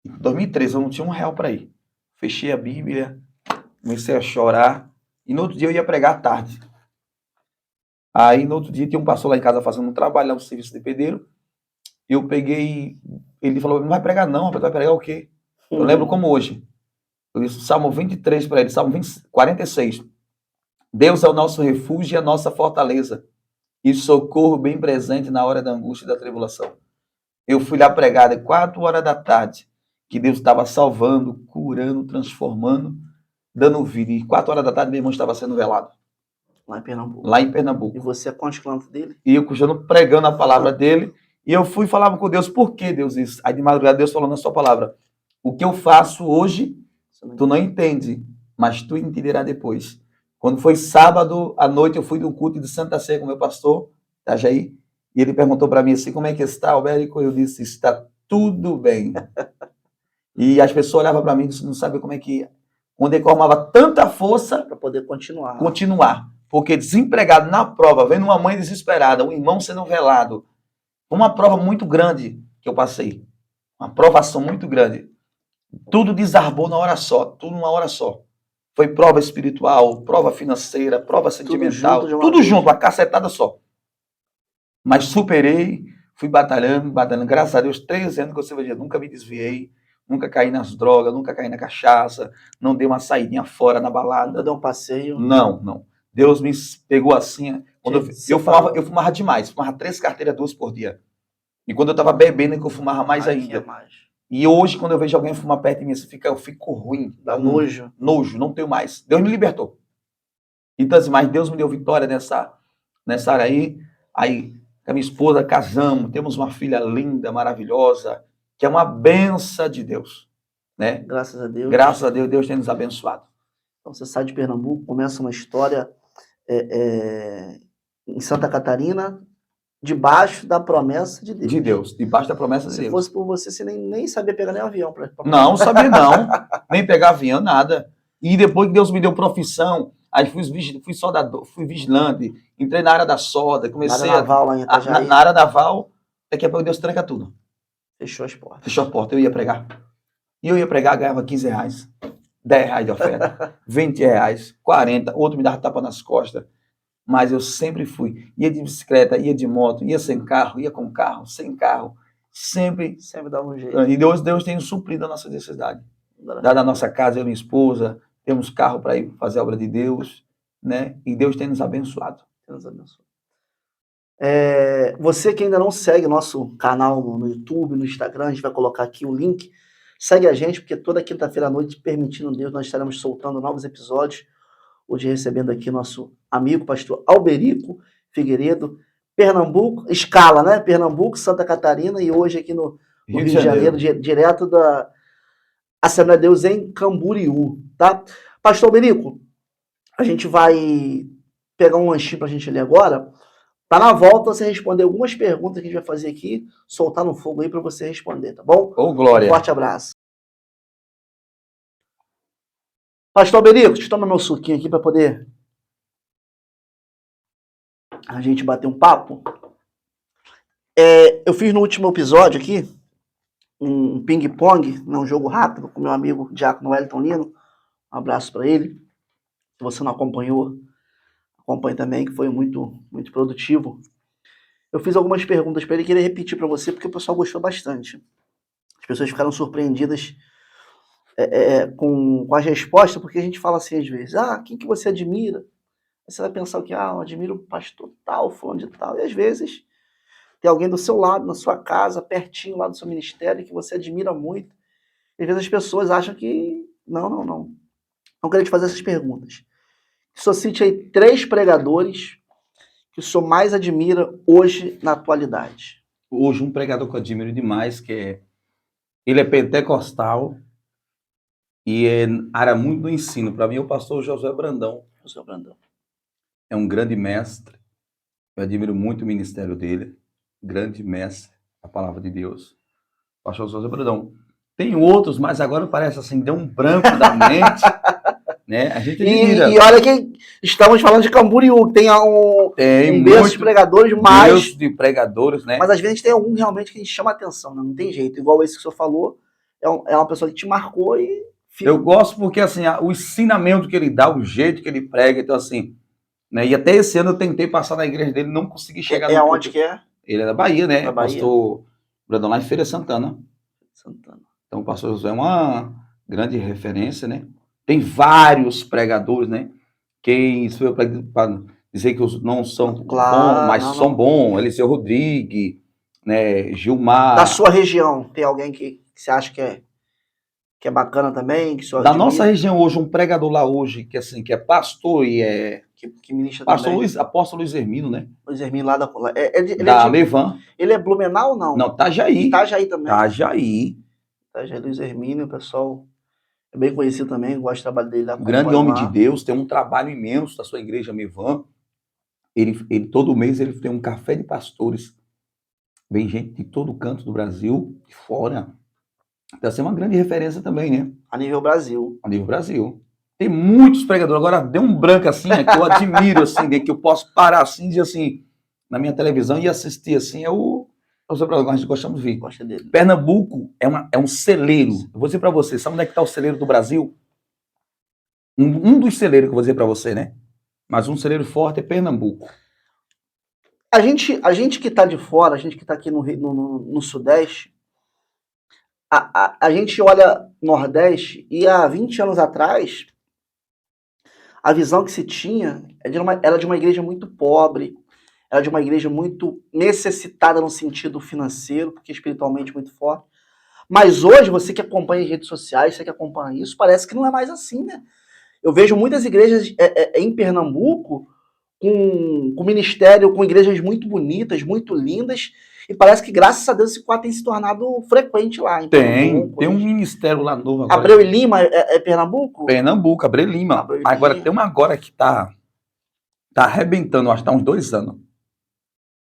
Em 2013, eu não tinha R$1 para ir. Fechei a Bíblia, comecei a chorar, e no outro dia eu ia pregar à tarde. Aí no outro dia tinha um pastor lá em casa fazendo um trabalho, lá, um serviço de pedreiro. Eu peguei, ele falou, não vai pregar não, vai pregar o quê? Eu lembro como hoje. Eu disse Salmo 23 para ele, Salmo 46. Deus é o nosso refúgio e a nossa fortaleza, e socorro bem presente na hora da angústia e da tribulação. Eu fui lá pregar de 4 horas da tarde, que Deus estava salvando, curando, transformando, dando vida. E 4 horas da tarde meu irmão estava sendo velado. Lá em Pernambuco. Lá em Pernambuco. E você é contemplando dele? E eu continuando pregando a palavra dele. E eu fui falar com Deus, por que Deus isso? Aí de madrugada Deus falou na sua palavra, o que eu faço hoje, tu não entende, mas tu entenderás depois. Quando foi sábado à noite, eu fui de um culto de Santa Ceia com o meu pastor, Itajaí, e ele perguntou para mim assim, como é que está, Albérico? Eu disse, está tudo bem. E as pessoas olhavam para mim e não sabiam como é que... Onde ele formava tanta força... Para poder continuar. Porque desempregado na prova, vendo uma mãe desesperada, um irmão sendo velado, uma prova muito grande que eu passei. Uma provação muito grande. Tudo desarbou na hora só, tudo numa hora só. Foi prova espiritual, prova financeira, prova sentimental, tudo junto, uma cacetada só. Mas superei, fui batalhando. Graças a Deus, 3 anos que eu cervejeiro, nunca me desviei, nunca caí nas drogas, nunca caí na cachaça, não dei uma saidinha fora na balada. Nunca deu um passeio? Não. Deus me pegou assim. Quando eu fumava demais, fumava 3 carteiras, 2 por dia. E quando eu estava bebendo, eu fumava mais ainda. E hoje, quando eu vejo alguém fumar perto de mim, eu fico ruim. Dá nojo. Nojo, não tenho mais. Deus me libertou. Então, assim, mas Deus me deu vitória nessa área aí. Aí, com a minha esposa, casamos, temos uma filha linda, maravilhosa, que é uma benção de Deus, né? Graças a Deus. Graças a Deus, Deus tem nos abençoado. Então você sai de Pernambuco, começa uma história em Santa Catarina, debaixo da promessa de Deus. De Deus, debaixo da promessa de Deus. Se fosse por você, você nem sabia pegar nem um avião. Não sabia não, nem pegar avião, nada. E depois que Deus me deu profissão, aí fui soldador, fui vigilante, entrei na área da solda, comecei na área naval, lá em Itajaí. na área naval, daqui a pouco Deus tranca tudo. Fechou as portas. Fechou a porta, eu ia pregar. E eu ia pregar, ganhava R$15, R$10 de oferta, R$20, 40, outro me dava tapa nas costas. Mas eu sempre fui. Ia de bicicleta, ia de moto, ia sem carro, ia com carro, sem carro. Sempre dava um jeito. E Deus tem suprido a nossa necessidade. Dada a nossa casa, eu e minha esposa, temos carro para ir fazer a obra de Deus, né? E Deus tem nos abençoado. Você que ainda não segue nosso canal no YouTube, no Instagram, a gente vai colocar aqui o link. Segue a gente, porque toda quinta-feira à noite, permitindo Deus, nós estaremos soltando novos episódios. Hoje recebendo aqui nosso amigo, pastor Alberico Figueiredo, Pernambuco, escala, né? Pernambuco, Santa Catarina, e hoje aqui no Rio de Janeiro, direto da Assembleia de Deus em Camboriú, tá? Pastor Alberico, a gente vai pegar um lanchinho pra gente ler agora. Tá na volta você responder algumas perguntas que a gente vai fazer aqui, soltar no fogo aí para você responder, tá bom? Ô, glória! Um forte abraço. Pastor Alberico, deixa eu tomar meu suquinho aqui para poder a gente bater um papo. Eu fiz no último episódio aqui um ping-pong, um jogo rápido com meu amigo Diácono Wellington Lino. Um abraço para ele. Se você não acompanhou, acompanhe também, que foi muito, muito produtivo. Eu fiz algumas perguntas para ele e queria repetir para você, porque o pessoal gostou bastante. As pessoas ficaram surpreendidas com as respostas, porque a gente fala assim às vezes, quem que você admira? Aí você vai pensar que, eu admiro o pastor tal, fulano de tal, e às vezes tem alguém do seu lado, na sua casa, pertinho lá do seu ministério, que você admira muito. E às vezes as pessoas acham que, não. Não quero te fazer essas perguntas. Só cite aí 3 pregadores que o senhor mais admira hoje na atualidade. Hoje um pregador que eu admiro demais, ele é pentecostal, e área muito do ensino. Para mim, é o pastor Josué Brandão. Josué Brandão. É um grande mestre. Eu admiro muito o ministério dele. Grande mestre, a palavra de Deus. Pastor Josué Brandão. Tem outros, mas agora parece assim, deu um branco da mente. Né? A gente admira. E olha que estamos falando de Camboriú, tem um berço de pregadores, berço de pregadores, né? Mas às vezes a gente tem algum realmente que a gente chama a atenção, né? Não tem jeito. Igual esse que o senhor falou, é uma pessoa que te marcou e... Eu gosto porque, assim, o ensinamento que ele dá, o jeito que ele prega, então, assim, né? E até esse ano eu tentei passar na igreja dele, não consegui chegar no onde que é? Ele é da Bahia, né? Da Bahia. Pastor Brandão, lá em Feira Santana. Santana. Então, o pastor José é uma grande referência, né? Tem vários pregadores, né? Quem isso foi para dizer que os não são bons, mas são bons. Eliseu Rodrigues, né? Gilmar. Da sua região, tem alguém que você acha que é bacana também? Que da nossa região hoje, um pregador lá hoje, que assim, que é pastor e que ministra pastor também. Apóstolo Luiz Hermino, né? Luiz Hermino lá da Levan. Ele é Blumenau ou não? Não, Itajaí. Itajaí também. Itajaí, Luiz Hermino, o pessoal é bem conhecido também, gosto do trabalho dele lá. Grande homem de Deus, tem um trabalho imenso da sua igreja Mevan. Ele todo mês ele tem um café de pastores. Vem gente de todo canto do Brasil, de fora. Então, essa é uma grande referência também, né? A nível Brasil. A nível Brasil. Tem muitos pregadores. Agora, deu um branco assim, que eu admiro, assim, que eu posso parar assim, de assim, na minha televisão e assistir, assim, é o seu programa, a gente gostamos de ver. Gosta dele. Pernambuco é um celeiro. Eu vou dizer para você, sabe onde é que está o celeiro do Brasil? Um dos celeiros que eu vou dizer para você, né? Mas um celeiro forte é Pernambuco. A gente que está de fora, a gente que está aqui no Sudeste, a gente olha Nordeste e há 20 anos atrás, a visão que se tinha era de uma igreja muito pobre, era de uma igreja muito necessitada no sentido financeiro, porque espiritualmente muito forte. Mas hoje, você que acompanha as redes sociais, você que acompanha isso, parece que não é mais assim, né? Eu vejo muitas igrejas em Pernambuco com ministério, com igrejas muito bonitas, muito lindas, e parece que, graças a Deus, esse quadro tem se tornado frequente lá em Pernambuco. Tem um ministério lá novo agora. Abreu e Lima é Pernambuco? Pernambuco, Abreu e Lima. Abreu e Agora, Lima. tem uma agora que tá arrebentando, acho que tá uns 2 anos.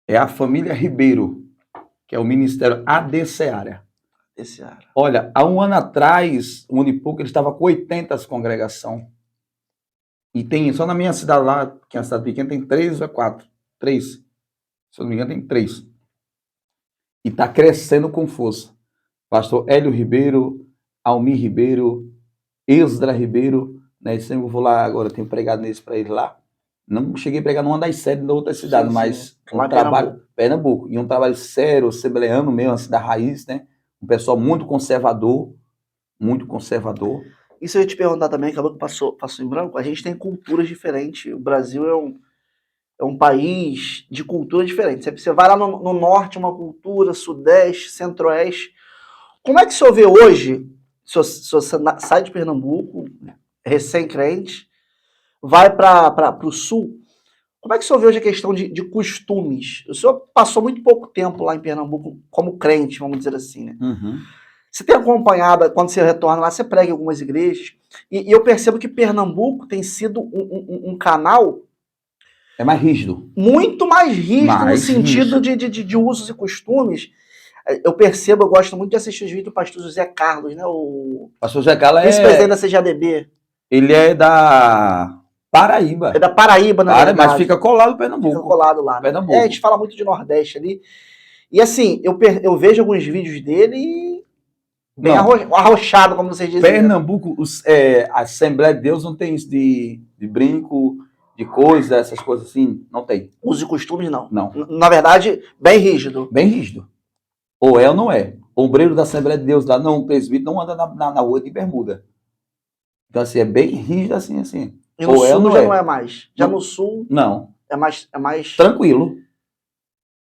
É a família Ribeiro, que é o Ministério AD Seara. Olha, há um ano atrás, um ano e pouco, ele estava com 80 congregação. E tem, só na minha cidade lá, que é uma cidade pequena, tem 3 ou 4. 3. Se eu não me engano, tem 3. E está crescendo com força. Pastor Hélio Ribeiro, Almir Ribeiro, Esdra Ribeiro, né? Sempre vou lá agora, tenho pregado nesse para ele lá. Não cheguei a pregar numa das sedes da outra cidade, sim, mas um trabalho, Pernambuco, e um trabalho sério, assembleano mesmo, assim, da raiz, né? Um pessoal muito conservador, muito conservador. Isso eu ia te perguntar também, acabou que passou em branco, a gente tem culturas diferentes, o Brasil é um país de cultura diferente. Você vai lá no norte, uma cultura, sudeste, centro-oeste. Como é que o senhor vê hoje, se você sai de Pernambuco, recém-crente, vai para o sul, como é que o senhor vê hoje a questão de costumes? O senhor passou muito pouco tempo lá em Pernambuco como crente, vamos dizer assim, né? Uhum. Você tem acompanhado, quando você retorna lá, você prega em algumas igrejas, e eu percebo que Pernambuco tem sido um canal... É mais rígido. Muito mais rígido no sentido de usos e costumes. Eu percebo, eu gosto muito de assistir os vídeos do pastor José Carlos, né? O pastor José Carlos vice-presidente da CGADB. Ele é da Paraíba. É da Paraíba, na verdade. Mas fica colado no Pernambuco. Fica colado lá. Né? Pernambuco. A gente fala muito de Nordeste ali. E assim, eu vejo alguns vídeos dele bem arrochado, como vocês dizem. Pernambuco, a Assembleia de Deus não tem isso de brinco, de coisa, essas coisas assim, não tem. Usos e costumes, não. Não. Na verdade, bem rígido. Bem rígido. Ou é ou não é. O obreiro da Assembleia de Deus lá, não, o presbítero não anda na rua de bermuda. Então, assim, é bem rígido assim. E no sul já não é mais. Já no sul... Não. É mais... Tranquilo.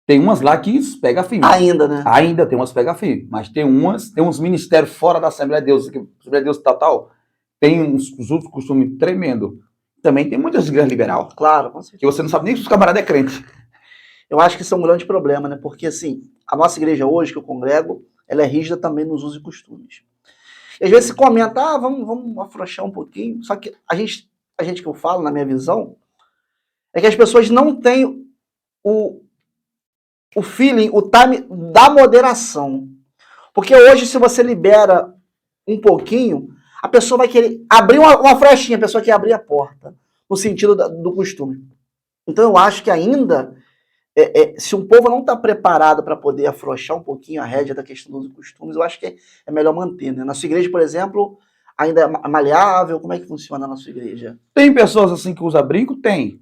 Tem umas lá que pega firme. Ainda, né? Ainda tem umas que pega firme. Mas tem uns ministérios fora da Assembleia de Deus, que Assembleia de Deus tal, tem uns outros costumes tremendo. Também tem muitas igrejas liberal. Claro, com certeza. Que você não sabe nem se os camaradas é crente. Eu acho que isso é um grande problema, né? Porque, assim, a nossa igreja hoje, que eu congrego, ela é rígida também nos usos e costumes. E às vezes se comenta, vamos afrouxar um pouquinho. Só que a gente que eu falo, na minha visão, é que as pessoas não têm o feeling, o time da moderação. Porque hoje, se você libera um pouquinho, a pessoa vai querer abrir uma frechinha, a pessoa quer abrir a porta, no sentido do costume. Então eu acho que ainda, se um povo não está preparado para poder afrouxar um pouquinho a rédea da questão dos costumes, eu acho que é melhor manter. Né? Na sua igreja, por exemplo, ainda é maleável? Como é que funciona na sua igreja? Tem pessoas assim que usam brinco? Tem.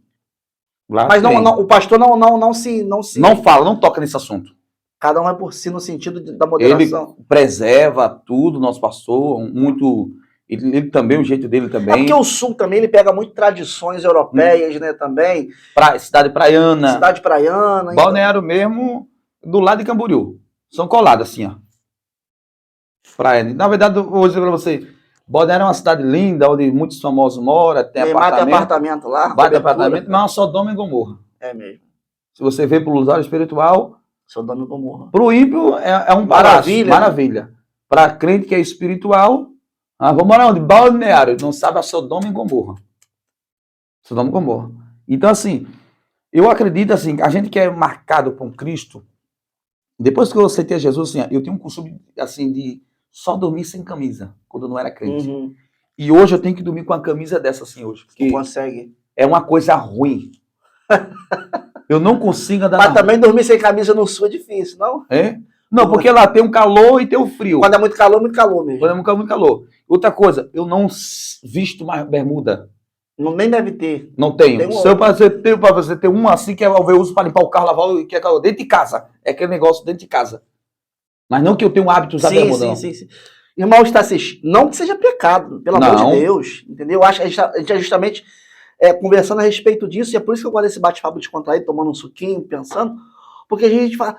Lá mas tem. O pastor não se... Não fala, não toca nesse assunto. Cada um é por si no sentido da moderação. Ele preserva tudo, nosso pastor, muito... Ele também, o jeito dele também. É porque o Sul também, ele pega muito tradições europeias, né, também. Cidade praiana. Cidade praiana. Balneário então... mesmo, do lado de Camboriú. São colados assim, ó. Praia. Na verdade, eu vou dizer pra você, Balneário é uma cidade linda, onde muitos famosos moram, tem apartamento lá. Bate apartamento, mas é uma Sodoma e Gomorra. É mesmo. Se você vê pro usuário espiritual... Sodoma e Gomorra. Pro ímpio é um palácio, maravilha. Para crente que é espiritual... vamos morar onde? Balneário. Não sabe a Sodoma e Gomorra. Sodoma e Gomorra. Então, assim, eu acredito, assim, a gente que é marcado por Cristo, depois que eu aceitei Jesus, assim, eu tenho um costume, assim, de só dormir sem camisa, quando eu não era crente. Uhum. E hoje eu tenho que dormir com a camisa dessa, assim, hoje. Porque não consegue. É uma coisa ruim. Eu não consigo andar Mas também dormir sem camisa no sul é difícil, não? É? Não, porque lá tem um calor e tem um frio. Quando é muito calor mesmo. Quando é muito calor. Outra coisa, eu não visto mais bermuda. Não, nem deve ter. Não tenho. Para você ter uma assim, que eu uso para limpar o carro, lavar, que é dentro de casa. É aquele negócio dentro de casa. Mas não que eu tenha um hábito de usar bermuda. Sim. Irmão, está assistindo. Não que seja pecado, pelo amor de Deus. Entendeu? Eu acho que a gente é justamente conversando a respeito disso, e é por isso que eu gosto desse bate-papo descontraído, tomando um suquinho, pensando, porque a gente fala,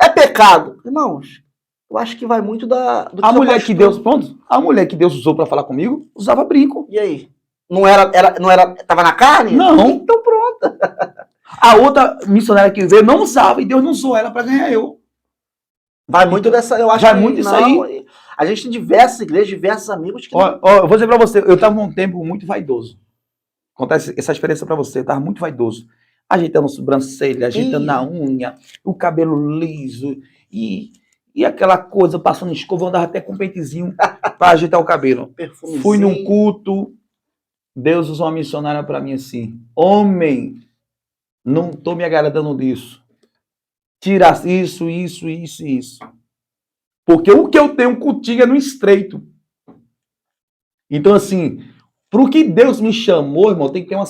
é pecado. Irmãos, eu acho que vai muito do que a mulher que Deus, pronto, a mulher que Deus usou para falar comigo, usava brinco. E aí? Não era, tava na carne? Não. Então pronto. A outra missionária que veio não usava e Deus não usou ela para ganhar eu. Vai muito Então, dessa, eu acho vai que muito isso não, aí. A gente tem diversas igrejas, diversos amigos que Ó, eu vou dizer para você, eu estava num tempo muito vaidoso. Vou contar essa experiência para você, eu estava muito vaidoso. Ajeitando a sobrancelha, ajeitando a unha, o cabelo liso e aquela coisa, passando escova, eu andava até com um pentezinho para ajeitar o cabelo. perfumezinho. Fui num culto, Deus usou uma missionária para mim assim, homem, não estou me agradando disso. Tira isso. Porque o que eu tenho contigo é no estreito. Então, assim, para o que Deus me chamou, irmão, tem que ter uma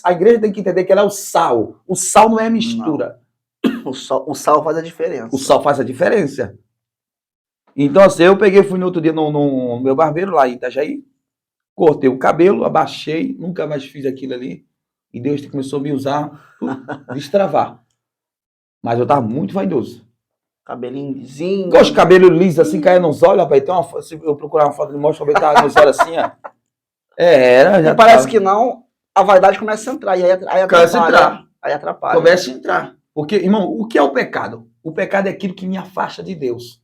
a igreja tem que entender que ela é o sal. O sal não é mistura. Não. O sal faz a diferença. O sal faz a diferença. Então, assim, eu peguei, fui no outro dia no meu barbeiro lá em Itajaí, cortei o cabelo, abaixei, nunca mais fiz aquilo ali. E Deus começou a me usar, destravar. Mas eu estava muito vaidoso. Cabelinho lisinho. Com os cabelos lisos assim, caindo nos olhos, rapaz. Tem se eu procurar uma foto de mostro, o cabelo tava nos olhos assim, ó. Era, já e parece tava. que não, a vaidade começa a entrar. E aí atrapalha. Começa a entrar. Aí atrapalha. Começa a entrar. Porque, irmão, o que é o pecado? O pecado é aquilo que me afasta de Deus.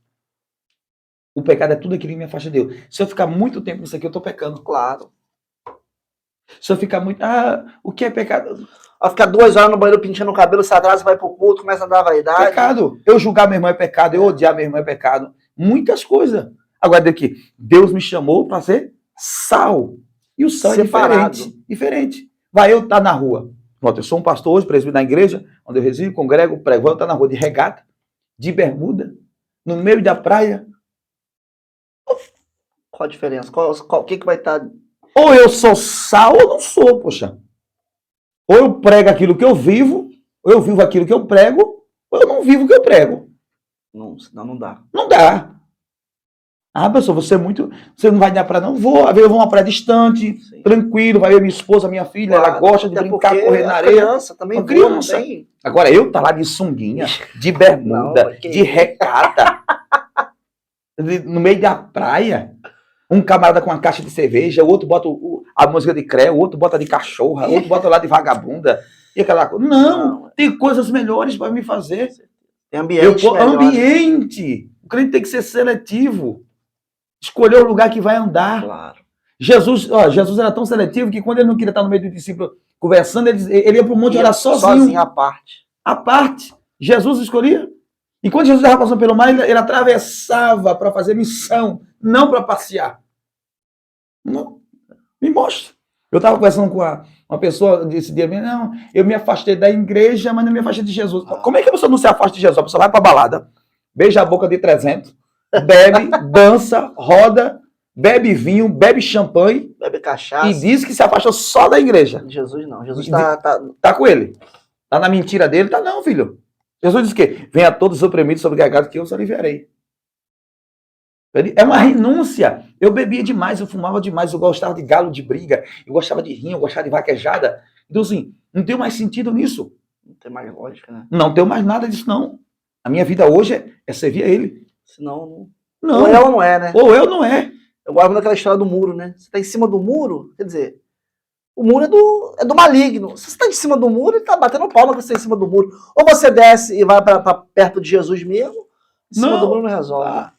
O pecado é tudo aquilo que me afasta de Deus. Se eu ficar muito tempo nisso aqui, eu tô pecando. Claro. Se eu ficar muito... o que é pecado? Vai ficar 2 horas no banheiro pintando o cabelo, se atrasa, vai pro culto, começa a dar vaidade. Pecado. Eu julgar meu irmão é pecado, eu odiar meu irmão é pecado. Muitas coisas. Agora, daqui, Deus me chamou para ser sal. E o sal separado. É diferente. Vai eu estar na rua. Pronto, eu sou um pastor hoje, presbítero na igreja, onde eu resido, congrego, prego. Eu estar na rua de regata, de bermuda, no meio da praia. Qual a diferença? O que vai estar... Ou eu sou sal ou não sou, poxa. Ou eu prego aquilo que eu vivo, ou eu vivo aquilo que eu prego, ou eu não vivo o que eu prego. Não, senão não dá. Não dá. Pessoal, você não vai na praia, não? Vou uma praia distante, sim, tranquilo, vai eu, minha esposa, minha filha, claro, ela gosta de brincar, correr na areia. Criança também uma criança. Tem... Agora, eu tá lá de sunguinha, de bermuda, não, de regata, no meio da praia, um camarada com uma caixa de cerveja, o outro bota a música de creu, o outro bota de cachorra, o outro bota lá de vagabunda, e aquela coisa. Não, tem coisas melhores para me fazer. Tem ambiente ambiente. O crente tem que ser seletivo. Escolher o lugar que vai andar. Claro. Jesus era tão seletivo que quando ele não queria estar no meio do discípulo conversando, ele ia para o monte orar sozinho. Sozinho, à parte. À parte. Jesus escolhia. E quando Jesus estava passando pelo mar, ele atravessava para fazer missão, não para passear. Não. Me mostra. Eu estava conversando com uma pessoa desse dia, não, eu me afastei da igreja, mas não me afastei de Jesus. Como é que a pessoa não se afasta de Jesus? A pessoa vai para a balada, beija a boca de 300, bebe, dança, roda, bebe vinho, bebe champanhe, bebe cachaça. E diz que se afastou só da igreja. Jesus não. Jesus tá com ele. Tá na mentira dele? Tá não, filho. Jesus diz que venha todos os oprimidos sobrecarregados que eu os aliviarei. É uma renúncia. Eu bebia demais, eu fumava demais, eu gostava de galo de briga, eu gostava de rim, eu gostava de vaquejada. Então, assim, não tem mais sentido nisso. Não tem mais lógica, né? Não tem mais nada disso, não. A minha vida hoje é servir a ele. Senão, não. Ou é ou não é, né? Ou eu não é. Eu gosto daquela história do muro, né? Você tá em cima do muro, quer dizer, o muro é do maligno. Se você tá em cima do muro, ele tá batendo palma que você tá em cima do muro. Ou você desce e vai pra perto de Jesus mesmo, em cima do muro não resolve.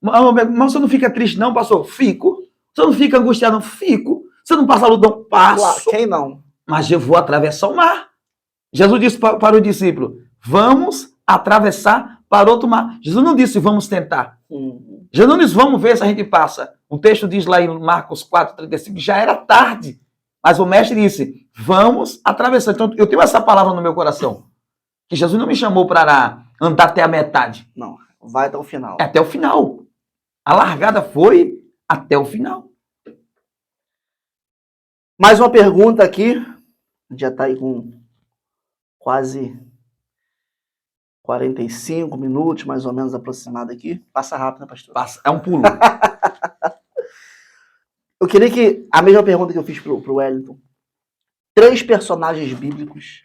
Mas você não fica triste não, pastor? Fico. Você não fica angustiado não? Fico. Você não passa luta não? Passo. Claro, quem não? Mas eu vou atravessar o mar. Jesus disse para o discípulo, vamos atravessar para outro mar. Jesus não disse vamos tentar. Jesus não disse vamos ver se a gente passa. O texto diz lá em Marcos 4:35 que já era tarde. Mas o mestre disse, vamos atravessar. Então eu tenho essa palavra no meu coração. Que Jesus não me chamou para andar até a metade. Não, vai até o final. É até o final. A largada foi até o final. Mais uma pergunta aqui. Já está aí com quase 45 minutos, mais ou menos aproximado aqui. Passa rápido, né, pastor? Passa, é um pulo. Eu queria que, a mesma pergunta que eu fiz pro Wellington, 3 personagens bíblicos,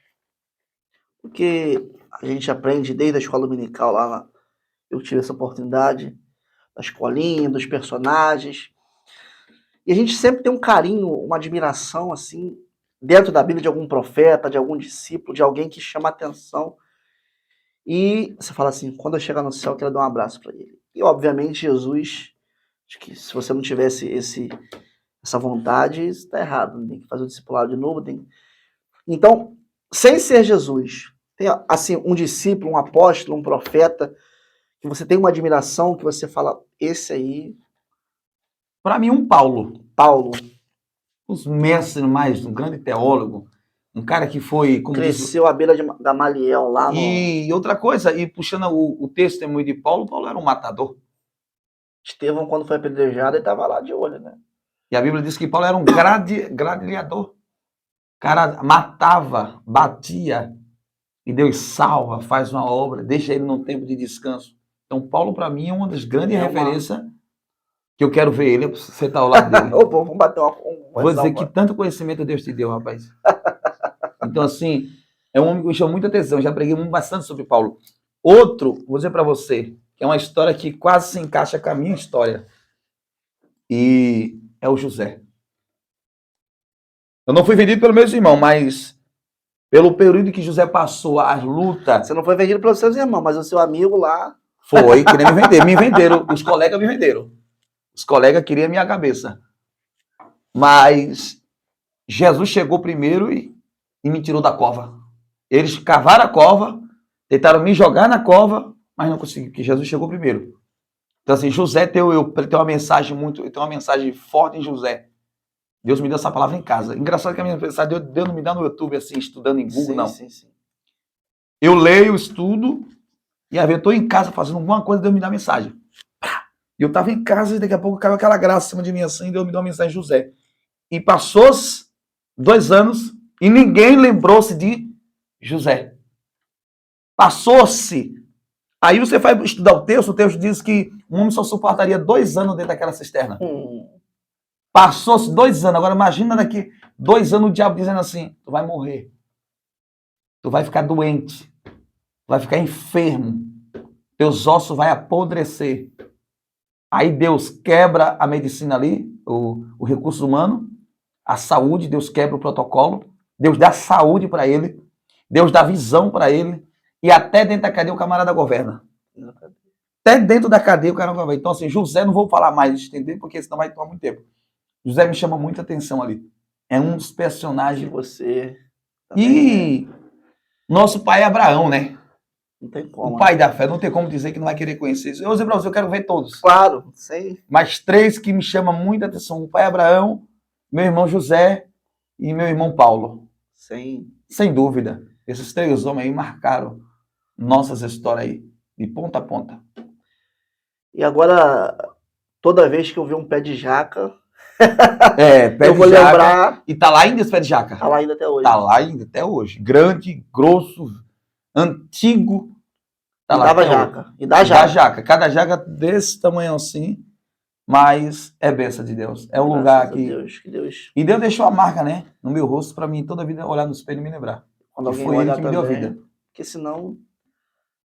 porque a gente aprende desde a escola dominical lá, eu tive essa oportunidade, da escolinha, dos personagens. E a gente sempre tem um carinho, uma admiração, assim, dentro da Bíblia de algum profeta, de algum discípulo, de alguém que chama atenção. E você fala assim, quando eu chegar no céu, eu quero dar um abraço para ele. E, obviamente, Jesus, acho que se você não tivesse essa vontade, isso está errado. Tem que fazer o discipulado de novo. Então, sem ser Jesus, tem, assim, um discípulo, um apóstolo, um profeta, que você tem uma admiração, que você fala, esse aí, Para mim, um Paulo. Paulo, Os mestres mais, um grande teólogo, um cara que foi, como diz, cresceu à beira de Gamaliel lá no... e outra coisa, e puxando o testemunho de Paulo, Paulo era um matador. Estevão, quando foi apedrejado, ele estava lá de olho, né? E a Bíblia diz que Paulo era um gradilhador. O cara matava, batia, e Deus salva, faz uma obra, deixa ele num tempo de descanso. Então, Paulo, para mim, é uma das grandes referências que eu quero ver ele, você tá ao lado dele. Opa, vamos bater Vou dizer que tanto conhecimento Deus te deu, rapaz. Então, assim, é um homem que me chamou muita atenção. Já preguei bastante sobre Paulo. Outro, vou dizer para você, que é uma história que quase se encaixa com a minha história. E é o José. Eu não fui vendido pelos meus irmãos, mas pelo período que José passou, as lutas. Você não foi vendido pelos seus irmãos, mas o seu amigo lá... Foi, queria me vender. Me venderam. Os colegas me venderam. Os colegas queriam a minha cabeça. Mas Jesus chegou primeiro e me tirou da cova. Eles cavaram a cova, tentaram me jogar na cova, mas não conseguiram, porque Jesus chegou primeiro. Então, assim, José tem uma mensagem forte em José. Deus me deu essa palavra em casa. Engraçado que a minha mensagem Deus não me dá no YouTube, assim, estudando em Google, sim, não. Sim. Eu leio, estudo, e às vezes eu estou em casa fazendo alguma coisa, Deus me dá mensagem. E eu estava em casa e daqui a pouco caiu aquela graça em cima de mim assim, e Deus me deu uma mensagem de José. E passou 2 anos e ninguém lembrou-se de José. Passou-se. Aí você vai estudar o texto diz que um homem só suportaria 2 anos dentro daquela cisterna. Passou-se 2 anos. Agora imagina daqui 2 anos o diabo dizendo assim, tu vai morrer. Tu vai ficar doente. Tu vai ficar enfermo. Teus ossos vão apodrecer. Aí Deus quebra a medicina ali, o recurso humano, a saúde, Deus quebra o protocolo, Deus dá saúde para ele, Deus dá visão para ele, e até dentro da cadeia o camarada governa. Até dentro da cadeia o cara governa. Então, assim, José, não vou falar mais, entender, porque senão vai tomar muito tempo. José me chama muita atenção ali. É um dos personagens. Você. E nosso pai é Abraão, né? Não tem como. O pai da fé, não tem como dizer que não vai querer conhecer isso. Eu vou dizer pra você, eu quero ver todos. Claro, sei. Mas 3 que me chamam muita atenção: o pai Abraão, meu irmão José e meu irmão Paulo. Sim. Sem dúvida. Esses 3 homens aí marcaram nossas histórias aí, de ponta a ponta. E agora, toda vez que eu ver um pé de jaca, pé eu vou de jaca, lembrar. E tá lá ainda esse pé de jaca. Tá lá ainda até hoje. Tá lá ainda até hoje. Grande, grosso, antigo. Tá e lá dava jaca. hoje. E dá jaca. Dá jaca. Cada jaca desse tamanho assim, mas é bênção de Deus. É um lugar que... Deus. E Deus deixou a marca, né? No meu rosto, pra mim, toda a vida, olhar no espelho e me lembrar. Quando alguém foi olha ele que me deu a vida. Porque senão...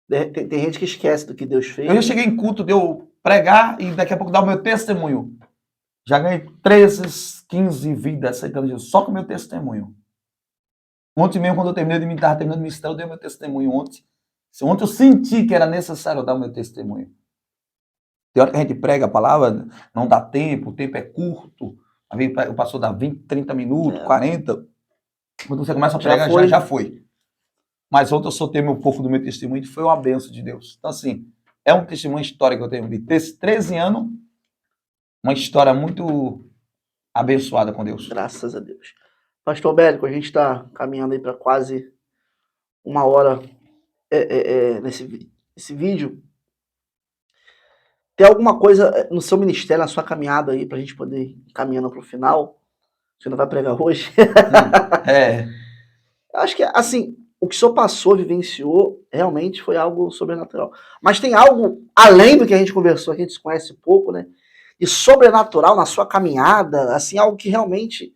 Tem gente que esquece do que Deus fez. Eu já cheguei em culto de eu pregar e daqui a pouco dar o meu testemunho. Já ganhei 13, 15 vidas aceitando Jesus, só com o meu testemunho. Ontem mesmo, quando eu terminei de ministrar, eu dei o meu testemunho ontem. Ontem eu senti que era necessário dar o meu testemunho. Tem hora que a gente prega a palavra, não dá tempo, o tempo é curto. Às vezes o pastor dá 20, 30 minutos, 40. Quando você começa a pregar, já foi. Mas ontem eu soltei um pouco do meu testemunho e foi uma benção de Deus. Então, assim, é um testemunho histórico que eu tenho de 13 anos, uma história muito abençoada com Deus. Graças a Deus. Pastor Bélico, a gente está caminhando aí para quase 1 hora nesse vídeo. Tem alguma coisa no seu ministério, na sua caminhada aí, para a gente poder ir caminhando para o final? Você não vai pregar hoje? Acho que, assim, o que o senhor passou, vivenciou, realmente foi algo sobrenatural. Mas tem algo além do que a gente conversou, que a gente se conhece pouco, né? E sobrenatural na sua caminhada, assim, algo que realmente...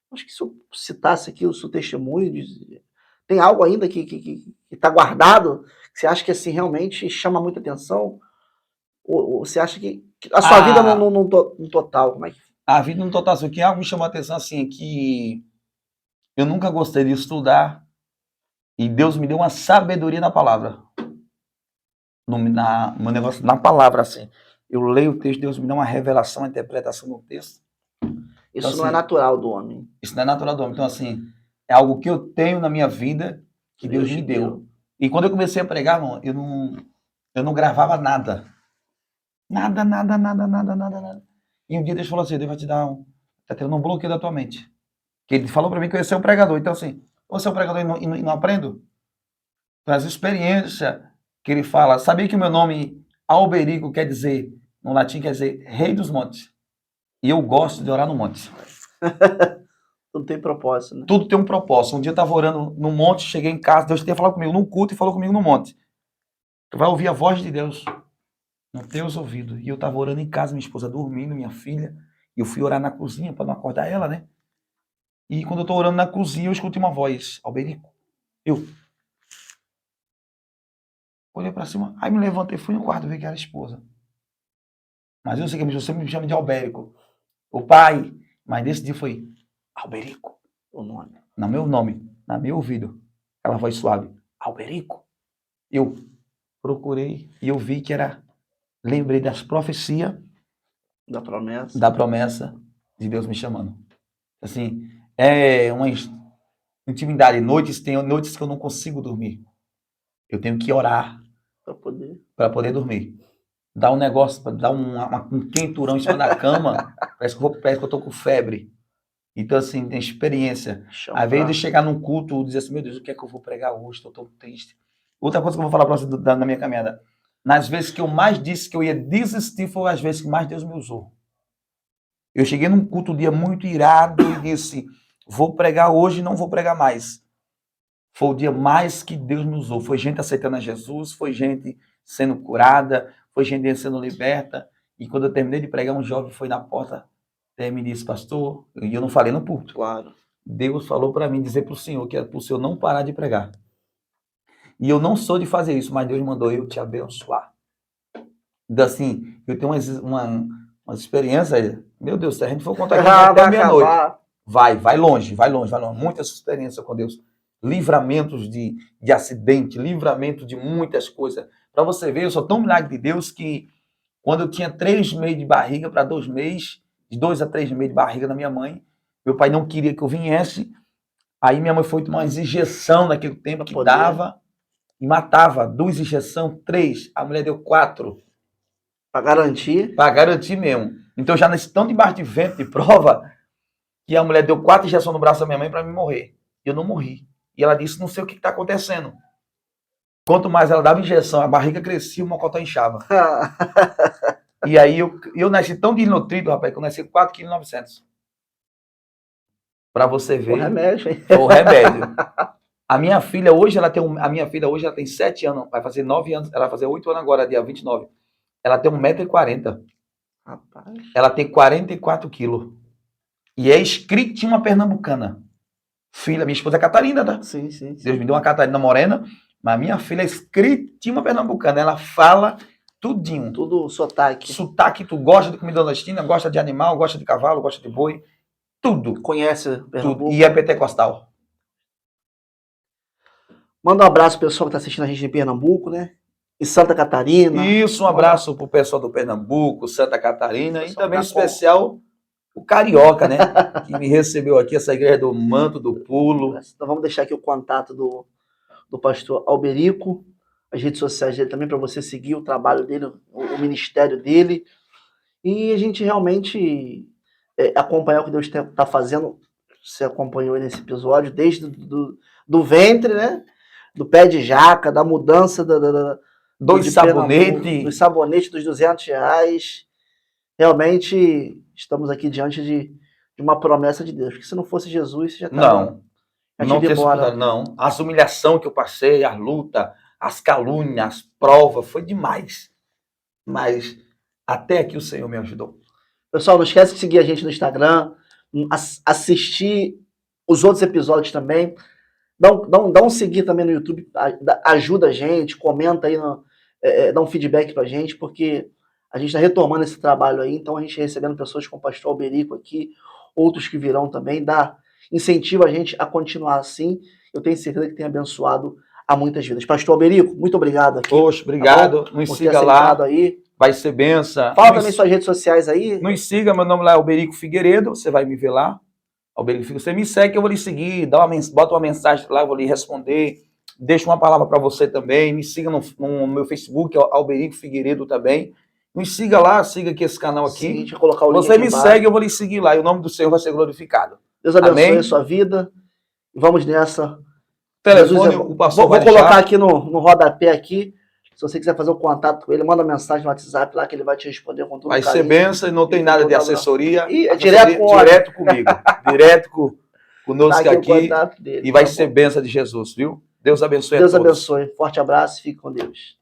Acho que se eu citasse aqui o seu testemunho, tem algo ainda que está guardado, que você acha que, assim, realmente chama muita atenção? Ou você acha que a sua vida no total, como é que... A vida no total, assim, o que algo me chamou a atenção, assim, é que eu nunca gostei de estudar e Deus me deu uma sabedoria na palavra. Meu negócio, na palavra, assim. Eu leio o texto, Deus me dá uma revelação, uma interpretação do texto. Isso Então, não é assim, natural do homem. isso não é natural do homem. Então, assim, é algo que eu tenho na minha vida que Deus me deu. E quando eu comecei a pregar, irmão, eu não gravava nada. Nada, nada, nada, nada, nada, nada. E um dia Deus falou assim, Deus vai te dar tá tendo um bloqueio da tua mente. Que ele falou para mim que eu ia ser um pregador. Então, assim, ou ser um pregador e não aprendo? As experiências que ele fala. Sabia que o meu nome, Alberico, quer dizer, no latim, quer dizer rei dos montes. E eu gosto de orar no monte. Tudo tem propósito, né? Tudo tem um propósito. Um dia eu estava orando no monte, cheguei em casa, Deus tinha falado comigo num culto e falou comigo no monte. Tu vai ouvir a voz de Deus nos teus ouvidos. E eu estava orando em casa, minha esposa dormindo, minha filha. E eu fui orar na cozinha para não acordar ela, né? E quando eu estou orando na cozinha, eu escutei uma voz, Alberico. Eu olhei para cima, aí me levantei, fui no quarto ver que era a esposa. Mas eu sei que você me chama de Alberico. O pai. Mas nesse dia foi Alberico. O nome. No meu nome, no meu ouvido. Aquela voz suave. Alberico. Eu procurei e eu vi que era. Lembrei das profecias. Da promessa. Da promessa de Deus me chamando. Assim, é uma intimidade. Tem noites que eu não consigo dormir. Eu tenho que orar para poder dormir. Dá um negócio, dá um quenturão em cima da cama, parece que eu tô com febre. Então, assim, tem experiência. Às vezes de chegar num culto e dizer assim, meu Deus, o que é que eu vou pregar hoje? Estou tão triste. Outra coisa que eu vou falar para você na minha caminhada. Nas vezes que eu mais disse que eu ia desistir, foi as vezes que mais Deus me usou. Eu cheguei num culto um dia muito irado e disse, vou pregar hoje e não vou pregar mais. Foi o dia mais que Deus me usou. Foi gente aceitando a Jesus, foi gente sendo curada, foi gente sendo liberta. E quando eu terminei de pregar, um jovem foi na porta e me disse, pastor, e eu não falei no púlpito. Claro. Deus falou para mim dizer para o senhor que é para o senhor não parar de pregar. E eu não sou de fazer isso, mas Deus mandou eu te abençoar. Então, assim, eu tenho umas experiências, meu Deus, se a gente for contar aqui até meia-noite, vai longe. Muitas experiências com Deus. Livramentos de acidente, livramento de muitas coisas. Para você ver, eu sou tão milagre de Deus que quando eu tinha 3 meses de barriga para 2 meses, de 2 a 3 meses de barriga da minha mãe, meu pai não queria que eu viesse, aí minha mãe foi tomar uma injeção naquele tempo que dava e matava. 2 injeções, 3, a mulher deu 4. Para garantir? Para garantir mesmo. Então já nesse tão debaixo de vento de prova, que a mulher deu 4 injeções no braço da minha mãe para me morrer. Eu não morri. E ela disse, não sei o que está acontecendo. Quanto mais ela dava injeção, a barriga crescia, o mocotó inchava. E aí eu nasci tão desnutrido, rapaz, que eu nasci 4,9 kg. Para você ver. O remédio, hein? O remédio. A minha filha hoje, ela tem 7 anos, vai fazer 9 anos, ela vai fazer 8 anos agora, dia 29. Ela tem 1,40 m. Rapaz. Ela tem 44 quilos. E é escritinha uma pernambucana. Filha, minha esposa é Catarina, tá? Sim. Deus me deu uma Catarina morena, mas minha filha é escritinha uma pernambucana. Ela fala tudinho. Tudo sotaque. Sotaque, tu gosta de comida nordestina, gosta de animal, gosta de cavalo, gosta de boi. Tudo. Conhece Pernambuco? Tudo. E é pentecostal. Manda um abraço pro pessoal que tá assistindo a gente em Pernambuco, né? Em Santa Catarina. Isso, um abraço pro pessoal do Pernambuco, Santa Catarina e também tá especial o Carioca, né? Que me recebeu aqui, essa igreja do Manto do Pulo. Então vamos deixar aqui o contato do pastor Alberico, as redes sociais dele também, para você seguir o trabalho dele, o ministério dele. E a gente realmente acompanhar o que Deus está fazendo. Você acompanhou nesse episódio, desde do ventre, né? Do pé de jaca, da mudança dos sabonetes. Dos sabonetes dos R$200. Realmente estamos aqui diante de uma promessa de Deus. Porque se não fosse Jesus, já estava. Não tem embora. Não. As humilhações que eu passei, as lutas, as calúnias, as provas, foi demais. Mas até aqui o Senhor me ajudou. Pessoal, não esquece de seguir a gente no Instagram, assistir os outros episódios também. Dá um seguir também no YouTube, ajuda a gente, comenta aí, dá um feedback pra gente, porque A gente está retomando esse trabalho aí, então a gente recebendo pessoas como o pastor Alberico aqui, outros que virão também, incentiva a gente a continuar assim. Eu tenho certeza que tem abençoado a muitas vidas. Pastor Alberico, muito obrigado aqui. Poxa, obrigado. Nos por ter siga aceitado lá. Aí. Vai ser benção. Fala também suas redes sociais aí. Nos siga, meu nome lá é Alberico Figueiredo, você vai me ver lá. Alberico Figueiredo. Você me segue, eu vou lhe seguir, bota uma mensagem lá, eu vou lhe responder. Deixo uma palavra para você também. Me siga no meu Facebook, Alberico Figueiredo também. Me siga lá, siga aqui esse canal aqui. Sim, deixa eu colocar o link você aqui me embaixo. segue, eu vou lhe seguir lá. E o nome do Senhor vai ser glorificado. Deus abençoe Amém? a sua vida. Vamos nessa. Telefone, o pastor vou colocar aqui no rodapé aqui. Se você quiser fazer o contato com ele, manda uma mensagem no WhatsApp lá que ele vai te responder com tudo vai carinho. ser benção, não tem nada de assessoria. E é assessoria direto comigo. Direto conosco tá aqui. Dele, e vai ser benção de Jesus, viu? Deus abençoe a todos. Deus abençoe. Forte abraço e fique com Deus.